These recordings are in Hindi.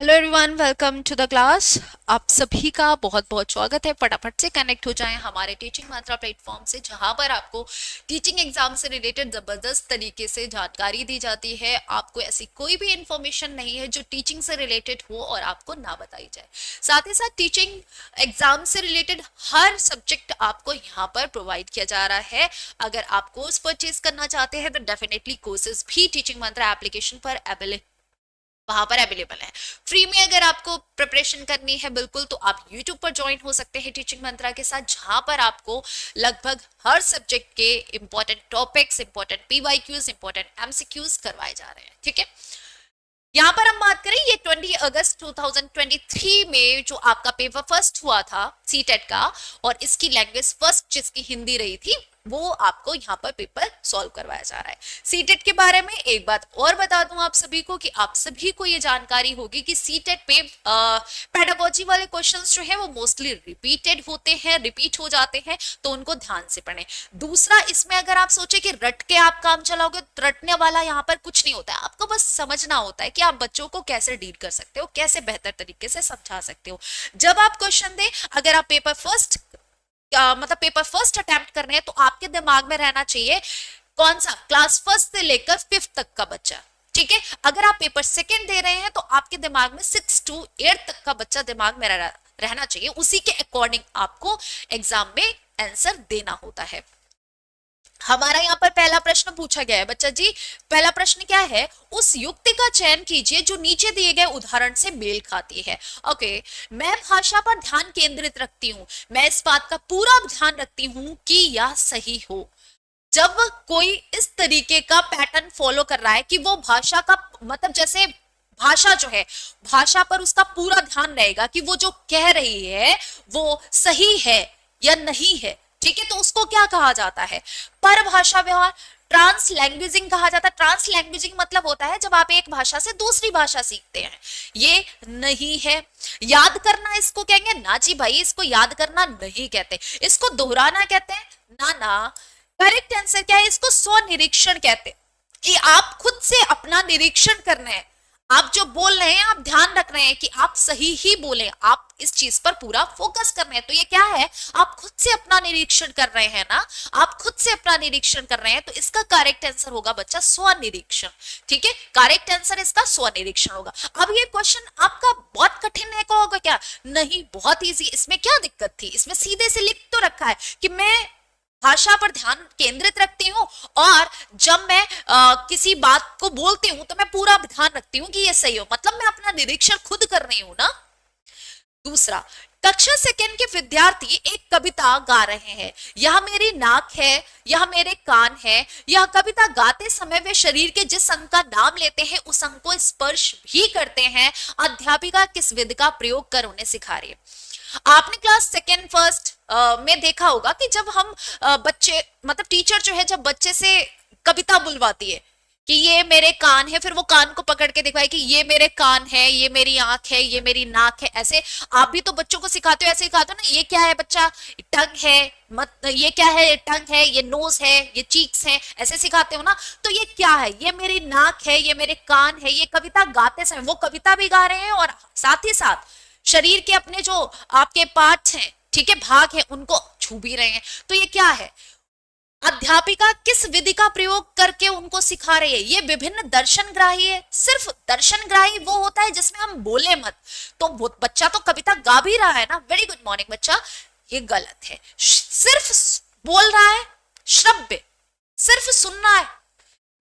Hello everyone, welcome to the class. आप सभी का बहुत बहुत स्वागत है। फटाफट से कनेक्ट हो जाएं हमारे टीचिंग मंत्रा प्लेटफॉर्म से, जहां पर आपको टीचिंग एग्जाम से रिलेटेड जबरदस्त तरीके से जानकारी दी जाती है। आपको ऐसी कोई भी इंफॉर्मेशन नहीं है जो टीचिंग से रिलेटेड हो और आपको ना बताई जाए। साथ ही साथ टीचिंग एग्जाम से रिलेटेड हर सब्जेक्ट आपको यहाँ पर प्रोवाइड किया जा रहा है। अगर आप कोर्स परचेज करना चाहते हैं तो डेफिनेटली कोर्सेज भी टीचिंग मंत्रा एप्लीकेशन पर वहां पर अवेलेबल है। फ्री में अगर आपको प्रिपरेशन करनी है बिल्कुल, तो आप यूट्यूब पर ज्वाइन हो सकते हैं टीचिंग मंत्रा के साथ, जहां पर आपको लगभग हर सब्जेक्ट के important topics, important PYQs, important MCQs करवाए जा रहे हैं। ठीक है, यहाँ पर हम बात करें, ये 20 अगस्त 2023 में जो आपका पेपर फर्स्ट हुआ था सीटेट का, और इसकी लैंग्वेज फर्स्ट जिसकी हिंदी रही थी, वो आपको यहाँ पर पेपर सॉल्व करवाया जा रहा है। सीटेट के बारे में एक बात और बता दूं आप सभी को, कि आप सभी को ये जानकारी होगी कि सीटेट पे पेडागोजी वाले क्वेश्चंस जो है वो मोस्टली रिपीटेड होते हैं, रिपीट हो जाते हैं, तो उनको ध्यान से पढ़ें। दूसरा, इसमें अगर आप सोचे कि रट के आप काम चलाओगे, तो रटने वाला यहाँ पर कुछ नहीं होता है। आपको बस समझना होता है कि आप बच्चों को कैसे डील कर सकते हो, कैसे बेहतर तरीके से समझा सकते हो। जब आप क्वेश्चन दें, अगर आप पेपर फर्स्ट अटेम्प्ट कर रहे हैं, तो आपके दिमाग में रहना चाहिए कौन सा, क्लास फर्स्ट से लेकर 5th तक का बच्चा। ठीक है, अगर आप पेपर सेकंड दे रहे हैं तो आपके दिमाग में 6 to 8 तक का बच्चा दिमाग में रहना चाहिए। उसी के अकॉर्डिंग आपको एग्जाम में आंसर देना होता है। हमारा यहाँ पर पहला प्रश्न पूछा गया है बच्चा जी। पहला प्रश्न क्या है, उस युक्ति का चयन कीजिए जो नीचे दिए गए उदाहरण से मेल खाती है। ओके, मैं भाषा पर ध्यान केंद्रित रखती हूँ, मैं इस बात का पूरा ध्यान रखती हूँ कि यह सही हो। जब कोई इस तरीके का पैटर्न फॉलो कर रहा है कि वो भाषा का मतलब, जैसे भाषा जो है, भाषा पर उसका पूरा ध्यान रहेगा कि वो जो कह रही है वो सही है या नहीं है। ठीक है, तो उसको क्या कहा जाता है, परभाषा व्यवहार, ट्रांस लैंग्वेजिंग कहा जाता है। ट्रांस लैंग्वेजिंग मतलब होता है जब आप एक भाषा से दूसरी भाषा सीखते हैं। ये नहीं है। याद करना इसको कहेंगे ना जी भाई, इसको याद करना नहीं कहते, इसको दोहराना कहते हैं ना ना। करेक्ट आंसर क्या है, इसको स्वनिरीक्षण कहते हैं, कि आप खुद से अपना निरीक्षण कर रहे हैं। आप जो बोल रहे हैं, आप ध्यान रख रहे हैं कि आप सही ही बोले, आप इस चीज पर पूरा फोकस कर रहे हैं। तो ये क्या है, आप खुद से अपना निरीक्षण कर रहे हैं ना, आप खुद से अपना निरीक्षण कर रहे हैं, तो इसका करेक्ट आंसर होगा बच्चा स्वनिरीक्षण। ठीक है, करेक्ट आंसर इसका स्वनिरीक्षण होगा। अब ये क्वेश्चन आपका बहुत कठिन है होगा क्या, नहीं, बहुत इजी। इसमें क्या दिक्कत थी, इसमें सीधे से लिख तो रखा है कि मैं भाषा पर ध्यान केंद्रित रखती हूँ, और जब मैं किसी बात को बोलती हूँ तो मैं पूरा ध्यान रखती हूँ कि ये सही हो, मतलब मैं अपना निरीक्षण खुद कर रही हूँ ना। दूसरा, कक्षा सेकंड के विद्यार्थी एक कविता गा रहे हैं। यह मेरी नाक है, यह मेरे कान है। यह कविता गाते समय वे शरीर के जिस अंग का नाम लेते हैं उस अंग को स्पर्श भी करते हैं। अध्यापिका किस विधि का प्रयोग कर उन्हें सिखा रही है। आपने क्लास सेकेंड फर्स्ट में देखा होगा कि जब हम बच्चे मतलब टीचर जो है, जब बच्चे से कविता बुलवाती है कि ये मेरे कान है, फिर वो कान को पकड़ के दिखाए कि ये मेरे कान है, ये मेरी आंख है, ये मेरी नाक है। ऐसे आप भी तो बच्चों को सिखाते हो, ऐसे सिखाते हो ना, ये क्या है बच्चा, टंग है, मत ये क्या है, टंग है, ये नोज है, ये चीक्स है, ऐसे सिखाते हो ना। तो ये क्या है, ये मेरी नाक है, ये मेरे कान है। ये कविता गाते समय वो कविता भी गा रहे हैं और साथ ही साथ शरीर के अपने जो आपके पार्ट्स हैं, ठीक है, भाग हैं, उनको छू भी रहे हैं। तो ये क्या है, अध्यापिका किस विधि का प्रयोग करके उनको सिखा रही है। ये विभिन्न दर्शनग्राही है। सिर्फ दर्शनग्राही वो होता है जिसमें हम बोले मत, तो वो बच्चा तो कविता गा भी रहा है ना। वेरी गुड मॉर्निंग बच्चा, ये गलत है। सिर्फ बोल रहा है, श्रव्य, सिर्फ सुनना है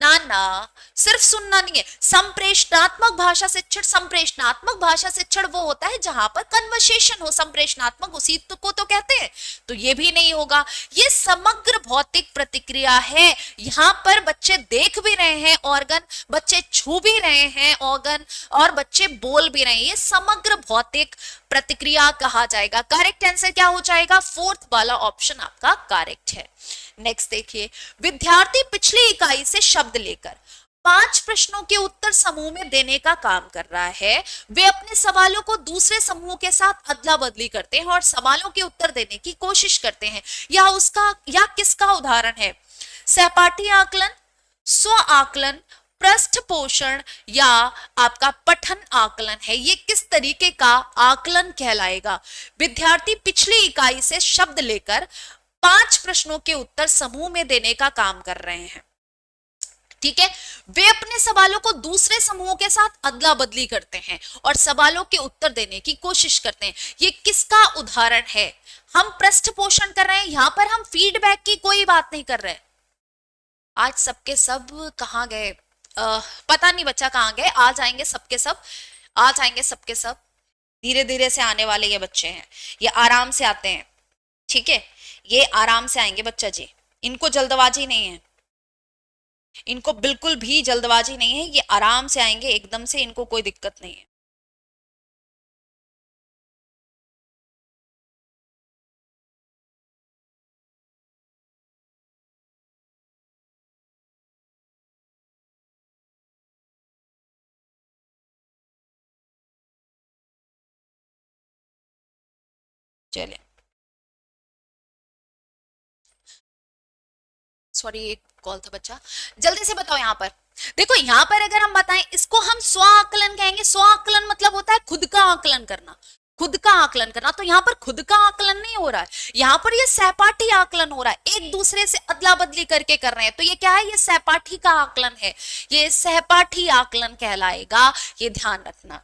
ना ना, सिर्फ सुनना नहीं है। संप्रेषणात्मक भाषा शिक्षण, संप्रेषणात्मक भाषा शिक्षण वो होता है जहां पर कन्वर्सेशन हो। संप्रेषणात्मक उसी को तो कहते हैं, तो ये भी नहीं होगा। ये समग्र भौतिक प्रतिक्रिया है। यहाँ पर बच्चे देख भी रहे हैं ऑर्गन, बच्चे छू भी रहे हैं ऑर्गन, और बच्चे बोल भी रहे हैं। ये समग्र भौतिक प्रतिक्रिया कहा जाएगा। करेक्ट आंसर क्या हो जाएगा, फोर्थ वाला ऑप्शन आपका करेक्ट है। नेक्स्ट देखिए, विद्यार्थी पिछली इकाई से शब्द लेकर 5 प्रश्नों के उत्तर समूह में देने का काम कर रहा है। वे अपने सवालों को दूसरे समूह के साथ अदला बदली करते हैं और सवालों के उत्तर देने की कोशिश करते हैं। यह किसका उदाहरण है, सहपाठी आकलन, स्व आकलन, पृष्ठ पोषण या आपका पठन आकलन है, ये किस तरीके का आकलन कहलाएगा? विद्यार्थी पिछली इकाई से शब्द लेकर 5 प्रश्नों के उत्तर समूह में देने का काम कर रहे हैं, ठीक है। वे अपने सवालों को दूसरे समूहों के साथ अदला बदली करते हैं और सवालों के उत्तर देने की कोशिश करते हैं। ये किसका उदाहरण है? हम पृष्ठ पोषण कर रहे हैं, यहां पर हम फीडबैक की कोई बात नहीं कर रहे। आज सबके सब कहाँ गए? पता नहीं बच्चा कहाँ गए। आ जाएंगे सबके सब, आ जाएंगे सबके सब। धीरे धीरे से आने वाले ये बच्चे हैं, ये आराम से आते हैं, ठीक है, ये आराम से आएंगे बच्चा जी, इनको जल्दबाजी नहीं है, इनको बिल्कुल भी जल्दबाजी नहीं है, ये आराम से आएंगे एकदम से, इनको कोई दिक्कत नहीं है। चलिए, सॉरी एक कॉल था बच्चा, जल्दी से बताओ। यहाँ पर देखो, यहाँ पर अगर हम बताएं, इसको हम स्व आकलन कहेंगे। स्व आकलन मतलब होता है खुद का आकलन करना, खुद का आकलन करना। तो यहाँ पर खुद का आकलन नहीं हो रहा है, यहाँ पर ये सहपाठी आकलन हो रहा है, एक दूसरे से अदला बदली करके कर रहे हैं। तो ये क्या है? ये सहपाठी का आकलन है, ये सहपाठी आकलन कहलाएगा, ये ध्यान रखना।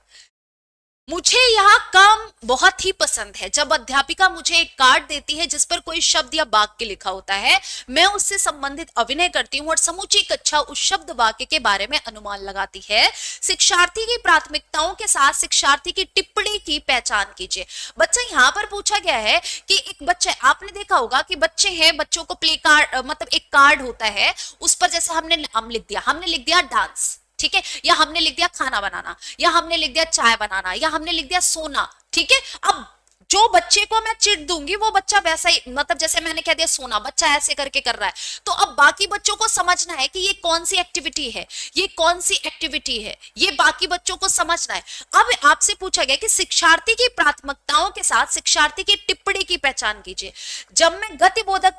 मुझे यह काम बहुत ही पसंद है जब अध्यापिका मुझे एक कार्ड देती है जिस पर कोई शब्द या वाक्य लिखा होता है, मैं उससे संबंधित अभिनय करती हूँ और समूची कक्षा उस शब्द वाक्य के बारे में अनुमान लगाती है। शिक्षार्थी की प्राथमिकताओं के साथ शिक्षार्थी की टिप्पणी की पहचान कीजिए। बच्चा यहाँ पर पूछा गया है कि एक बच्चा, आपने देखा होगा कि बच्चे हैं, बच्चों को प्ले कार्ड मतलब एक कार्ड होता है, उस पर जैसे हमने नाम लिख दिया, हमने लिख दिया डांस, ठीक है, या हमने लिख दिया खाना बनाना, या हमने लिख दिया चाय बनाना, या हमने लिख दिया सोना, ठीक है। अब जो बच्चे को मैं चिट दूंगी वो बच्चा वैसा ही, मतलब जैसे मैंने कह दिया सोना, बच्चा ऐसे करके कर रहा है। तो अब बाकी बच्चों को समझना है कि ये कौन सी एक्टिविटी है, ये कौन सी एक्टिविटी है, ये बाकी बच्चों को समझना है। अब आपसे पूछा गया कि शिक्षार्थी की प्राथमिकताओं के साथ शिक्षार्थी की टिप्पणी की पहचान कीजिए। जब मैं गतिबोधक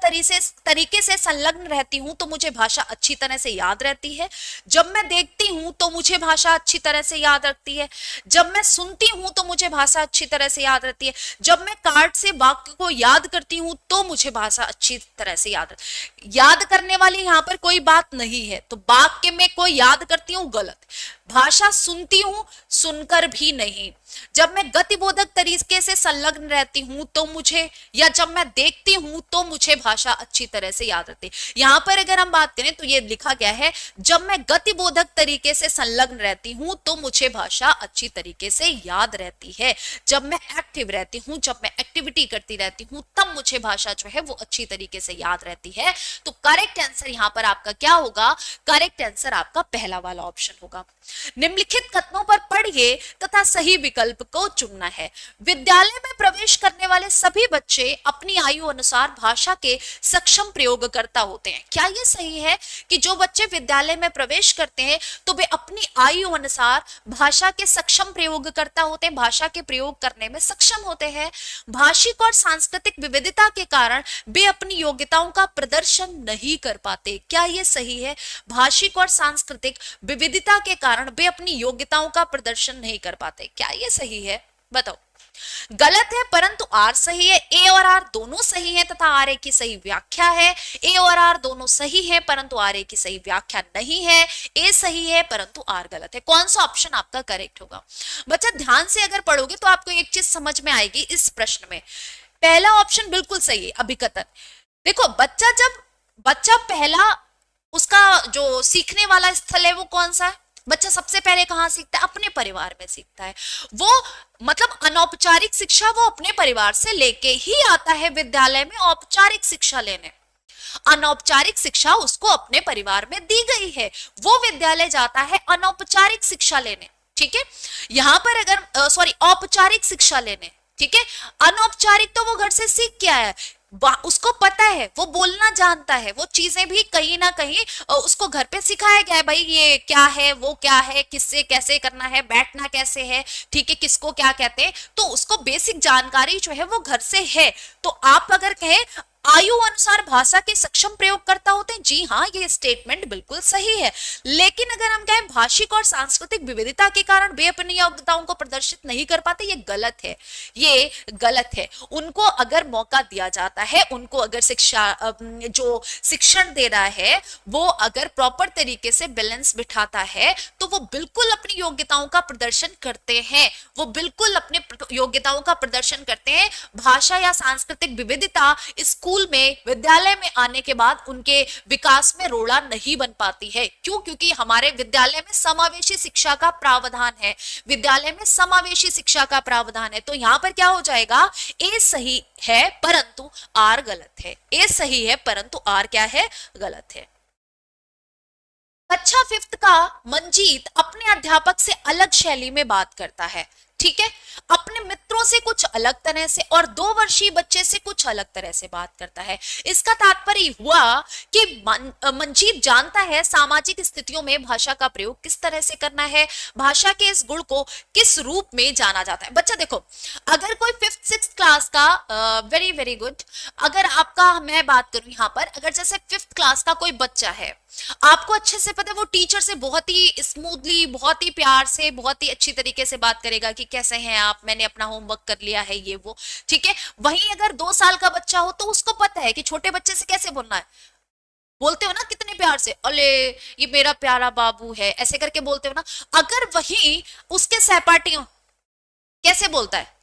तरीके से संलग्न रहती हूं तो मुझे भाषा अच्छी तरह से याद रहती है। जब मैं देखती हूं तो मुझे भाषा अच्छी तरह से याद रखती है। जब मैं सुनती हूं तो मुझे भाषा अच्छी तरह से याद रहती है। जब मैं कार्ड से वाक्य को याद करती हूं तो मुझे भाषा अच्छी तरह से याद करने वाली यहां पर कोई बात नहीं है। तो वाक्य में कोई याद करती हूं, गलत। भाषा सुनती हूं, सुनकर भी नहीं। जब मैं गतिबोधक तरीके से संलग्न रहती हूं तो मुझे, या जब मैं देखती हूं तो मुझे भाषा अच्छी तरह से याद रहती है। यहां पर अगर हम बात करें तो ये लिखा गया है, जब मैं गतिबोधक तरीके से संलग्न रहती हूं तो मुझे भाषा अच्छी तरीके से याद रहती है। जब मैं एक्टिव रहती हूं, जब मैं एक्टिविटी करती रहती हूं, तब मुझे भाषा जो है वो अच्छी तरीके से याद रहती है। तो करेक्ट आंसर यहां पर आपका क्या होगा? करेक्ट आंसर आपका पहला वाला ऑप्शन होगा। निम्नलिखित कथनों पर पढ़िए तथा सही विकल्प को चुनना है। विद्यालय में प्रवेश करने वाले सभी बच्चे अपनी आयु अनुसार भाषा के सक्षम प्रयोगकर्ता होते हैं। क्या ये सही है कि जो बच्चे विद्यालय में प्रवेश करते हैं तो वे अपनी आयु अनुसार भाषा के सक्षम प्रयोगकर्ता होते हैं, भाषा के प्रयोग करने में सक्षम होते हैं? भाषिक और सांस्कृतिक विविधता के कारण वे अपनी योग्यताओं का प्रदर्शन नहीं कर पाते। क्या ये सही है? भाषिक और सांस्कृतिक विविधता के कारण वे अपनी योग्यताओं का प्रदर्शन नहीं कर पाते। क्या ये सही है? बताओ। गलत है, परंतु आर सही है। ए और आर दोनों सही है तथा आर ए की सही व्याख्या है। ए और आर दोनों सही है परंतु आर ए की सही व्याख्या नहीं है। ए सही है परंतु आर गलत है। कौन सा ऑप्शन आपका करेक्ट होगा? बच्चा ध्यान से अगर पढ़ोगे तो आपको एक चीज समझ में आएगी इस प्रश्न में। पहला ऑप्शन बिल्कुल सही है, अभिकथन। देखो, बच्चा पहला उसका जो सीखने वाला स्थल है वो कौन सा है? बच्चा सबसे पहले कहाँ सीखता है? अपने परिवार में सीखता है। वो मतलब अनौपचारिक शिक्षा वो अपने परिवार से लेके ही आता है विद्यालय में औपचारिक शिक्षा लेने। अनौपचारिक शिक्षा उसको अपने परिवार में दी गई है, वो विद्यालय जाता है अनौपचारिक शिक्षा लेने, ठीक है। यहां पर अगर औपचारिक शिक्षा लेने, ठीक है। अनौपचारिक तो वो घर से सीख के आया है, उसको पता है, वो बोलना जानता है, वो चीजें भी कहीं ना कहीं उसको घर पे सिखाया गया है। भाई ये क्या है, वो क्या है, किससे कैसे करना है, बैठना कैसे है, ठीक है, किसको क्या कहते हैं, तो उसको बेसिक जानकारी जो है वो घर से है। तो आप अगर कहें आयु अनुसार भाषा के सक्षम प्रयोगकर्ता होते हैं। जी हाँ, ये स्टेटमेंट बिल्कुल सही है। लेकिन अगर हम कहें भाषिक और सांस्कृतिक विविधता के कारण वे अपनी योग्यताओं को प्रदर्शित नहीं कर पाते, ये गलत है, ये गलत है। उनको अगर मौका दिया जाता है, उनको अगर शिक्षा जो शिक्षण दे रहा है वो अगर प्रॉपर तरीके से बैलेंस बिठाता है तो वो बिल्कुल अपनी योग्यताओं का प्रदर्शन करते हैं, वो बिल्कुल अपने योग्यताओं का प्रदर्शन करते हैं। भाषा या सांस्कृतिक विविधता स्कूल में, विद्यालय में आने के बाद उनके विकास में रोड़ा नहीं बन पाती है। क्यों? क्योंकि हमारे विद्यालय में समावेशी शिक्षा का प्रावधान है, विद्यालय में समावेशी शिक्षा का प्रावधान है। तो यहां पर क्या हो जाएगा, ए सही है परंतु आर गलत है। ए सही है परंतु आर क्या है, गलत है। कक्षा 5th का मंजीत अपने अध्यापक से अलग शैली में बात करता है, ठीक है, अपने मित्रों से कुछ अलग तरह से और 2 वर्षीय बच्चे से कुछ अलग तरह से बात करता है। इसका तात्पर्य हुआ कि मंजीत जानता है सामाजिक स्थितियों में भाषा का प्रयोग किस तरह से करना है, भाषा के इस गुण को किस रूप में जाना जाता है। बच्चा देखो, अगर कोई 5th 6th क्लास का वेरी वेरी गुड, अगर आपका मैं बात करूं यहाँ पर, अगर जैसे 5th क्लास का कोई बच्चा है, आपको अच्छे से पता है वो टीचर से बहुत ही स्मूथली, बहुत ही प्यार से, बहुत ही अच्छी तरीके से बात करेगा कि कैसे हैं आप, मैंने अपना होमवर्क कर लिया है, ये वो, ठीक है। वहीं अगर 2 साल का बच्चा हो तो उसको पता है कि छोटे बच्चे से कैसे बोलना है। बोलते हो ना कितने प्यार से, अले ये मेरा प्यारा बाबू है, ऐसे करके बोलते हो ना। अगर वही उसके सहपाठी कैसे बोलता है,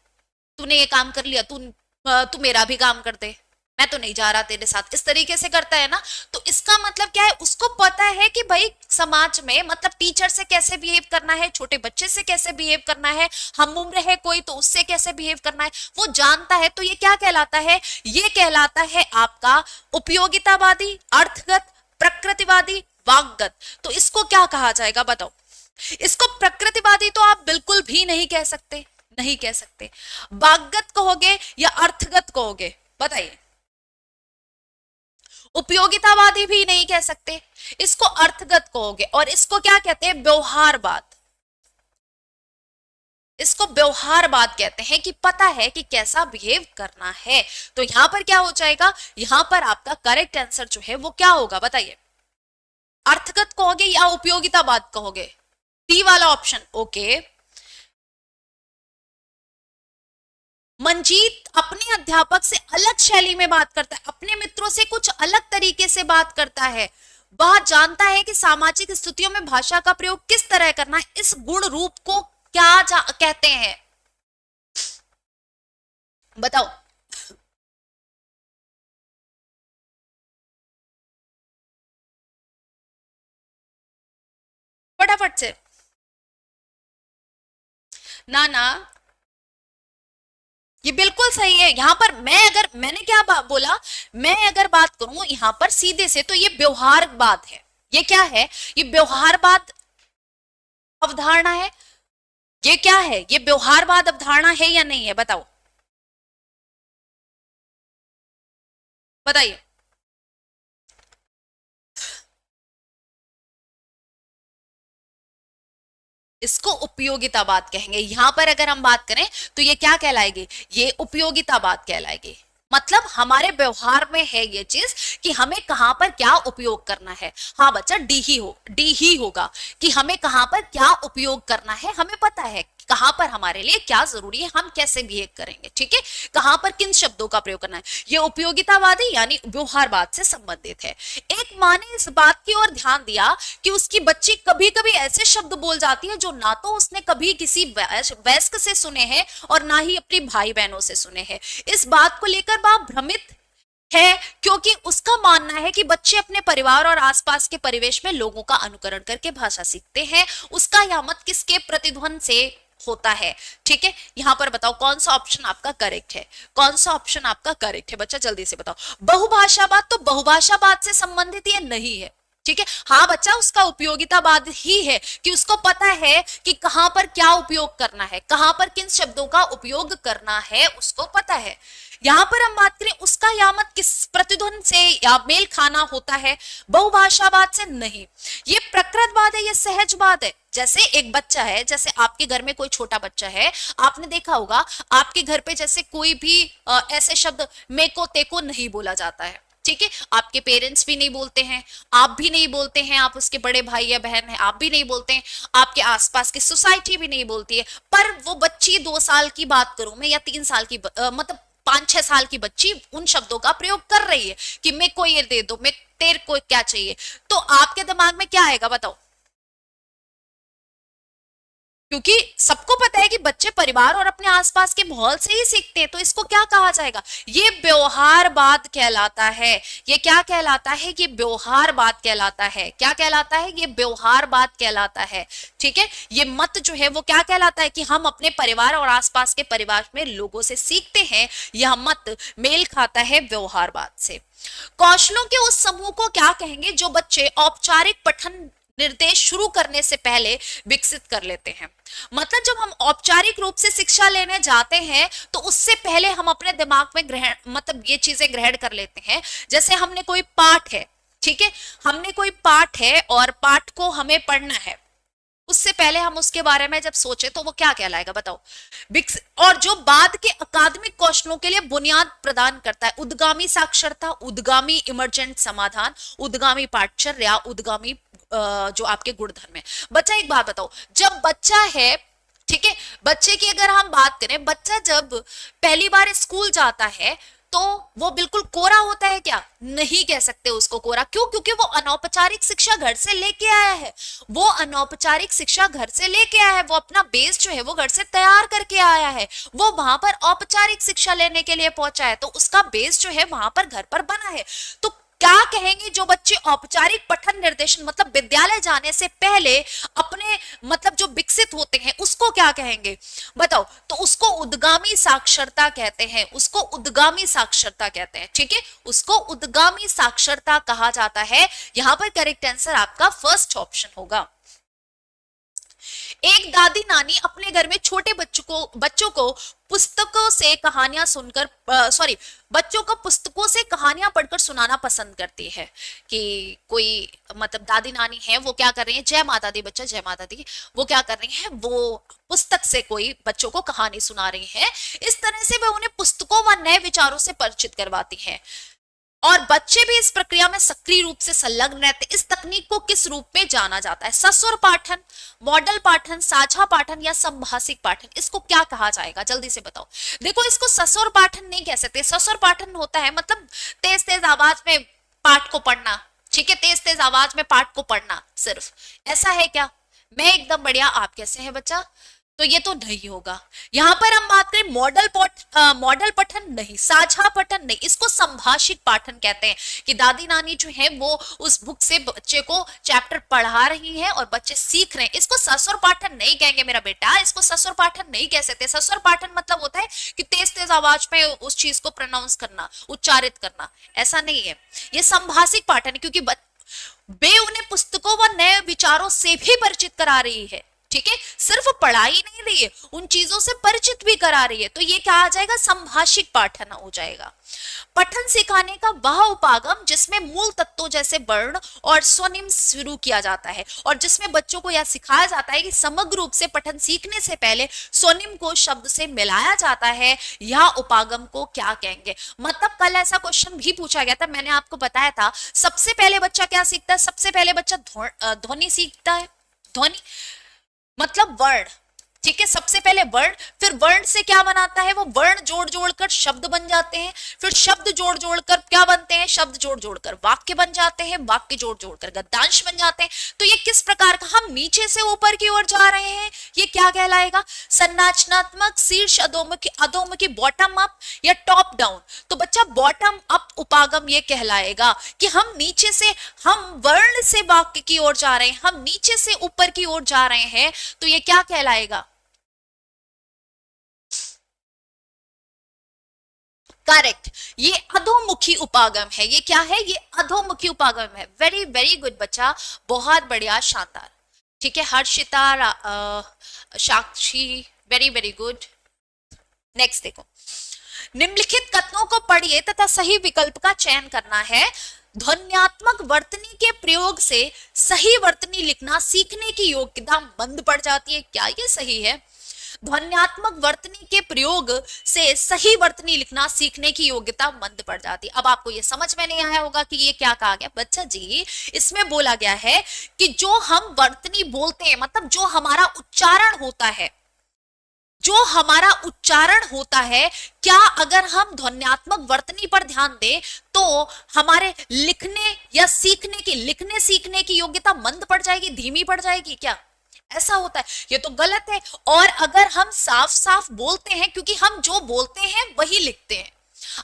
तूने ये काम कर लिया, तू मेरा भी काम कर दे, मैं तो नहीं जा रहा तेरे साथ, इस तरीके से करता है ना। तो इसका मतलब क्या है, उसको पता है कि भाई समाज में मतलब टीचर से कैसे बिहेव करना है, छोटे बच्चे से कैसे बिहेव करना है, हम उम्र है कोई तो उससे कैसे बिहेव करना है, वो जानता है। तो ये क्या कहलाता है, ये कहलाता है आपका उपयोगितावादी, अर्थगत, प्रकृतिवादी, वाकगत। तो इसको क्या कहा जाएगा बताओ। इसको प्रकृतिवादी तो आप बिल्कुल भी नहीं कह सकते, नहीं कह सकते। वाकगत कहोगे या अर्थगत कहोगे, बताइए। उपयोगितावादी भी नहीं कह सकते, इसको अर्थगत कहोगे। और इसको क्या कहते हैं, व्यवहारवाद। इसको व्यवहारवाद कहते हैं कि पता है कि कैसा बिहेव करना है। तो यहां पर क्या हो जाएगा, यहां पर आपका करेक्ट आंसर जो है वो क्या होगा बताइए। अर्थगत कहोगे या उपयोगितावाद कहोगे, डी वाला ऑप्शन, ओके। मंजीत अपने अध्यापक से अलग शैली में बात करता है, अपने मित्रों से कुछ अलग तरीके से बात करता है। वह जानता है कि सामाजिक स्थितियों में भाषा का प्रयोग किस तरह करना है। इस गुण रूप को क्या कहते हैं बताओ। फटाफट से, ना ना ये बिल्कुल सही है। यहां पर मैंने क्या बोला, मैं अगर बात करूं यहां पर सीधे से, तो ये व्यवहारवाद है। ये क्या है, ये व्यवहारवाद अवधारणा है। ये क्या है, ये व्यवहारवाद अवधारणा है या नहीं है बताओ, बताइए। इसको उपयोगितावाद कहेंगे। यहां पर अगर हम बात करें तो ये क्या कहलाएगी, ये उपयोगितावाद कहलाएगी। मतलब हमारे व्यवहार में है ये चीज कि हमें कहां पर क्या उपयोग करना है। हाँ बच्चा, डी ही होगा कि हमें कहां पर क्या उपयोग करना है, हमें पता है कहां पर हमारे लिए क्या जरूरी है, हम कैसे बिहेव करेंगे, ठीक है, कहां पर किन शब्दों का प्रयोग करना है। ये उपयोगितावादी यानी व्यवहारवाद से संबंधित है। एक माँ ने इस बात की ओर ध्यान दिया कि उसकी बच्ची कभी कभी ऐसे शब्द बोल जाती है जो ना तो उसने कभी किसी वयस्क से सुने हैं और ना ही अपनी भाई बहनों से सुने हैं। इस बात को लेकर वह भ्रमित है क्योंकि उसका मानना है कि बच्चे अपने परिवार और आसपास के परिवेश में लोगों का अनुकरण करके भाषा सीखते हैं। उसका यह मत किसके प्रतिध्वनि से होता है, ठीक है। यहां पर बताओ कौन सा ऑप्शन आपका करेक्ट है, कौन सा ऑप्शन आपका करेक्ट है बच्चा, जल्दी से बताओ। बहुभाषावाद, तो बहुभाषावाद से संबंधित ये नहीं है, ठीक है। हाँ बच्चा, उसका उपयोगितावाद ही है कि उसको पता है कि कहां पर क्या उपयोग करना है, कहां पर किन शब्दों का उपयोग करना है, उसको पता है। यहां पर हम बात करें उसका यामत किस प्रतिध्वनि से या मेल खाना होता है, बहुभाषावाद से नहीं। ये प्रकृतवाद है, ये सहजवाद है, जैसे एक बच्चा है, जैसे आपके घर में कोई छोटा बच्चा है, आपने देखा होगा आपके घर पे जैसे कोई भी ऐसे शब्द मेको तेको नहीं बोला जाता है, ठीक है, आपके पेरेंट्स भी नहीं बोलते हैं, आप भी नहीं बोलते हैं, आप उसके बड़े भाई या बहन हैं आप भी नहीं बोलते हैं, आपके आसपास की सोसाइटी भी नहीं बोलती है, पर वो बच्ची 2 साल की बात करूं मैं या 3 साल की मतलब 5-6 साल की बच्ची उन शब्दों का प्रयोग कर रही है कि मेरे को ये दे दो, मैं तेरे को क्या चाहिए, तो आपके दिमाग में क्या आएगा बताओ? क्योंकि सबको पता है कि बच्चे परिवार और अपने आसपास के माहौल से ही सीखते हैं, तो इसको क्या कहा जाएगा? ये व्यवहारवाद कहलाता है। ये क्या कहलाता है? ये व्यवहारवाद कहलाता है। क्या कहलाता है? ये व्यवहारवाद कहलाता है। ठीक है, ये मत जो है वो क्या कहलाता है कि हम अपने परिवार और आसपास के परिवार में लोगों से सीखते हैं, यह मत मेल खाता है व्यवहारवाद से। कौशलों के उस समूह को क्या कहेंगे जो बच्चे औपचारिक पठन निर्देश शुरू करने से पहले विकसित कर लेते हैं? मतलब जब हम औपचारिक रूप से शिक्षा लेने जाते हैं तो उससे पहले हम अपने दिमाग में ग्रहण मतलब ये चीजें ग्रहण कर लेते हैं। जैसे हमने कोई पाठ है, ठीक है, हमने कोई पाठ है और पाठ को हमें पढ़ना है, उससे पहले हम उसके बारे में जब सोचे तो वो क्या कहलाएगा बताओ? और जो बाद के अकादमिक कौशलों के लिए बुनियाद प्रदान करता है, उद्गामी साक्षरता, उद्गामी इमर्जेंट समाधान, उद्गामी पाठचर्या, उद्गामी जो आपके गुणधर्म है। बच्चा एक बात बताओ, जब बच्चा है, ठीक है, बच्चे की अगर हम बात करें, बच्चा जब पहली बार स्कूल जाता है तो वो बिल्कुल कोरा होता है क्या? नहीं कह सकते उसको कोरा। क्यों? क्योंकि वो अनौपचारिक शिक्षा घर से लेके आया है, वो अनौपचारिक शिक्षा घर से लेके आया है, वो अपना बेस जो है वो घर से तैयार करके आया है, वो वहां पर औपचारिक शिक्षा लेने के लिए पहुंचा है, तो उसका बेस जो है वहां पर घर पर बना है। तो क्या कहेंगे जो बच्चे औपचारिक पठन निर्देशन मतलब विद्यालय जाने से पहले अपने मतलब जो विकसित होते हैं उसको क्या कहेंगे बताओ? तो उसको उद्गामी साक्षरता कहते हैं, उसको उद्गामी साक्षरता कहते हैं। ठीक है, उसको उद्गामी साक्षरता कहा जाता है। यहां पर करेक्ट आंसर आपका फर्स्ट ऑप्शन होगा। एक दादी नानी अपने घर में छोटे बच्चों को पुस्तकों से कहानियां सुनकर बच्चों को पुस्तकों से कहानियां पढ़कर सुनाना पसंद करती है। कि कोई मतलब दादी नानी है, वो क्या कर रही है, जय माता दी बच्चा, जय माता दी, वो क्या कर रही है, वो पुस्तक से कोई बच्चों को कहानी सुना रही है। इस तरह से वह उन्हें पुस्तकों व नए विचारों से परिचित करवाती है और बच्चे भी इस प्रक्रिया में सक्रिय रूप से संलग्न रहते। इस तकनीक को किस रूप में जाना जाता है? सस्वर पाठन, मॉडल पाठन, साझा पाठन या संभाषिक पाठन? इसको क्या कहा जाएगा जल्दी से बताओ। देखो, इसको सस्वर पाठन नहीं कह सकते। सस्वर पाठन होता है मतलब तेज तेज आवाज में पाठ को पढ़ना, ठीक है, तेज तेज आवाज में पाठ को पढ़ना, सिर्फ ऐसा है क्या? मैं एकदम बढ़िया, आप कैसे हैं बच्चा? तो ये तो नहीं होगा। यहां पर हम बात करें मॉडल पठन नहीं, साझा पठन नहीं, इसको संभाषित पाठन कहते हैं कि दादी नानी जो है वो उस बुक से बच्चे को चैप्टर पढ़ा रही है और बच्चे सीख रहे हैं। इसको सस्वर पाठन नहीं कहेंगे मेरा बेटा, इसको सस्वर पाठन नहीं कह सकते। सस्वर पाठन मतलब होता है कि तेज तेज आवाज में उस चीज को प्रोनाउंस करना, उच्चारित करना, ऐसा नहीं है। ये संभाषिक पाठन है क्योंकि वे उन्हें पुस्तकों व नए विचारों से भी परिचित करा रही है। ठीक है, सिर्फ पढ़ाई नहीं रही है, उन चीजों से परिचित भी करा रही है, तो ये क्या आ जाएगा? संभाषिक पाठन हो जाएगा। पठन सिखाने का वह उपागम जिसमें मूल तत्वों जैसे वर्ण और स्वनिम शुरू किया जाता है और जिसमें बच्चों को यह सिखाया जाता है कि समग्र रूप से पठन सीखने से पहले स्वनिम को शब्द से मिलाया जाता है, यह उपागम को क्या कहेंगे? मतलब कल ऐसा क्वेश्चन भी पूछा गया था, मैंने आपको बताया था सबसे पहले बच्चा क्या सीखता है? सबसे पहले बच्चा ध्वनि सीखता है। ध्वनि मतलब वर्ण, ठीक है, सबसे पहले वर्ण, फिर वर्ण से क्या बनाता है? वो वर्ण जोड़ जोड़कर शब्द बन जाते हैं, फिर शब्द जोड़ जोड़कर क्या बनते हैं? शब्द जोड़ जोड़कर वाक्य बन जाते हैं, वाक्य जोड़ जोड़कर गद्यांश बन जाते हैं। तो ये किस प्रकार का, हम नीचे से ऊपर की ओर जा रहे हैं, ये क्या कहलाएगा? संरचनात्मक, शीर्ष अधोमुखी, बॉटम अप या टॉप डाउन? तो बच्चा बॉटम अप उपागम ये कहलाएगा कि हम नीचे से, हम वर्ण से वाक्य की ओर जा रहे हैं, हम नीचे से ऊपर की ओर जा रहे हैं, तो ये क्या कहलाएगा? करेक्ट, ये अधोमुखी उपागम है। ये क्या है? ये अधोमुखी उपागम है। वेरी वेरी गुड बच्चा, बहुत बढ़िया, शानदार। ठीक है, हर्षिता, साक्षी, वेरी वेरी गुड। नेक्स्ट देखो, निम्नलिखित कथनों को पढ़िए तथा सही विकल्प का चयन करना है। ध्वन्यात्मक वर्तनी के प्रयोग प्रयोग से सही वर्तनी लिखना सीखने की योग्यता मंद पड़ जाती है। क्या ये सही है? ध्वन्यात्मक वर्तनी के प्रयोग से सही वर्तनी लिखना सीखने की योग्यता मंद पड़ जाती है। अब आपको ये समझ में नहीं आया होगा कि ये क्या कहा गया बच्चा जी। इसमें बोला गया है कि जो हम वर्तनी बोलते हैं, मतलब जो हमारा उच्चारण होता है, जो हमारा उच्चारण होता है, क्या अगर हम ध्वन्यात्मक वर्तनी पर ध्यान दें तो हमारे लिखने या लिखने सीखने की योग्यता मंद पड़ जाएगी, धीमी पड़ जाएगी? क्या ऐसा होता है? ये तो गलत है। और अगर हम साफ साफ बोलते हैं, क्योंकि हम जो बोलते हैं वही लिखते हैं।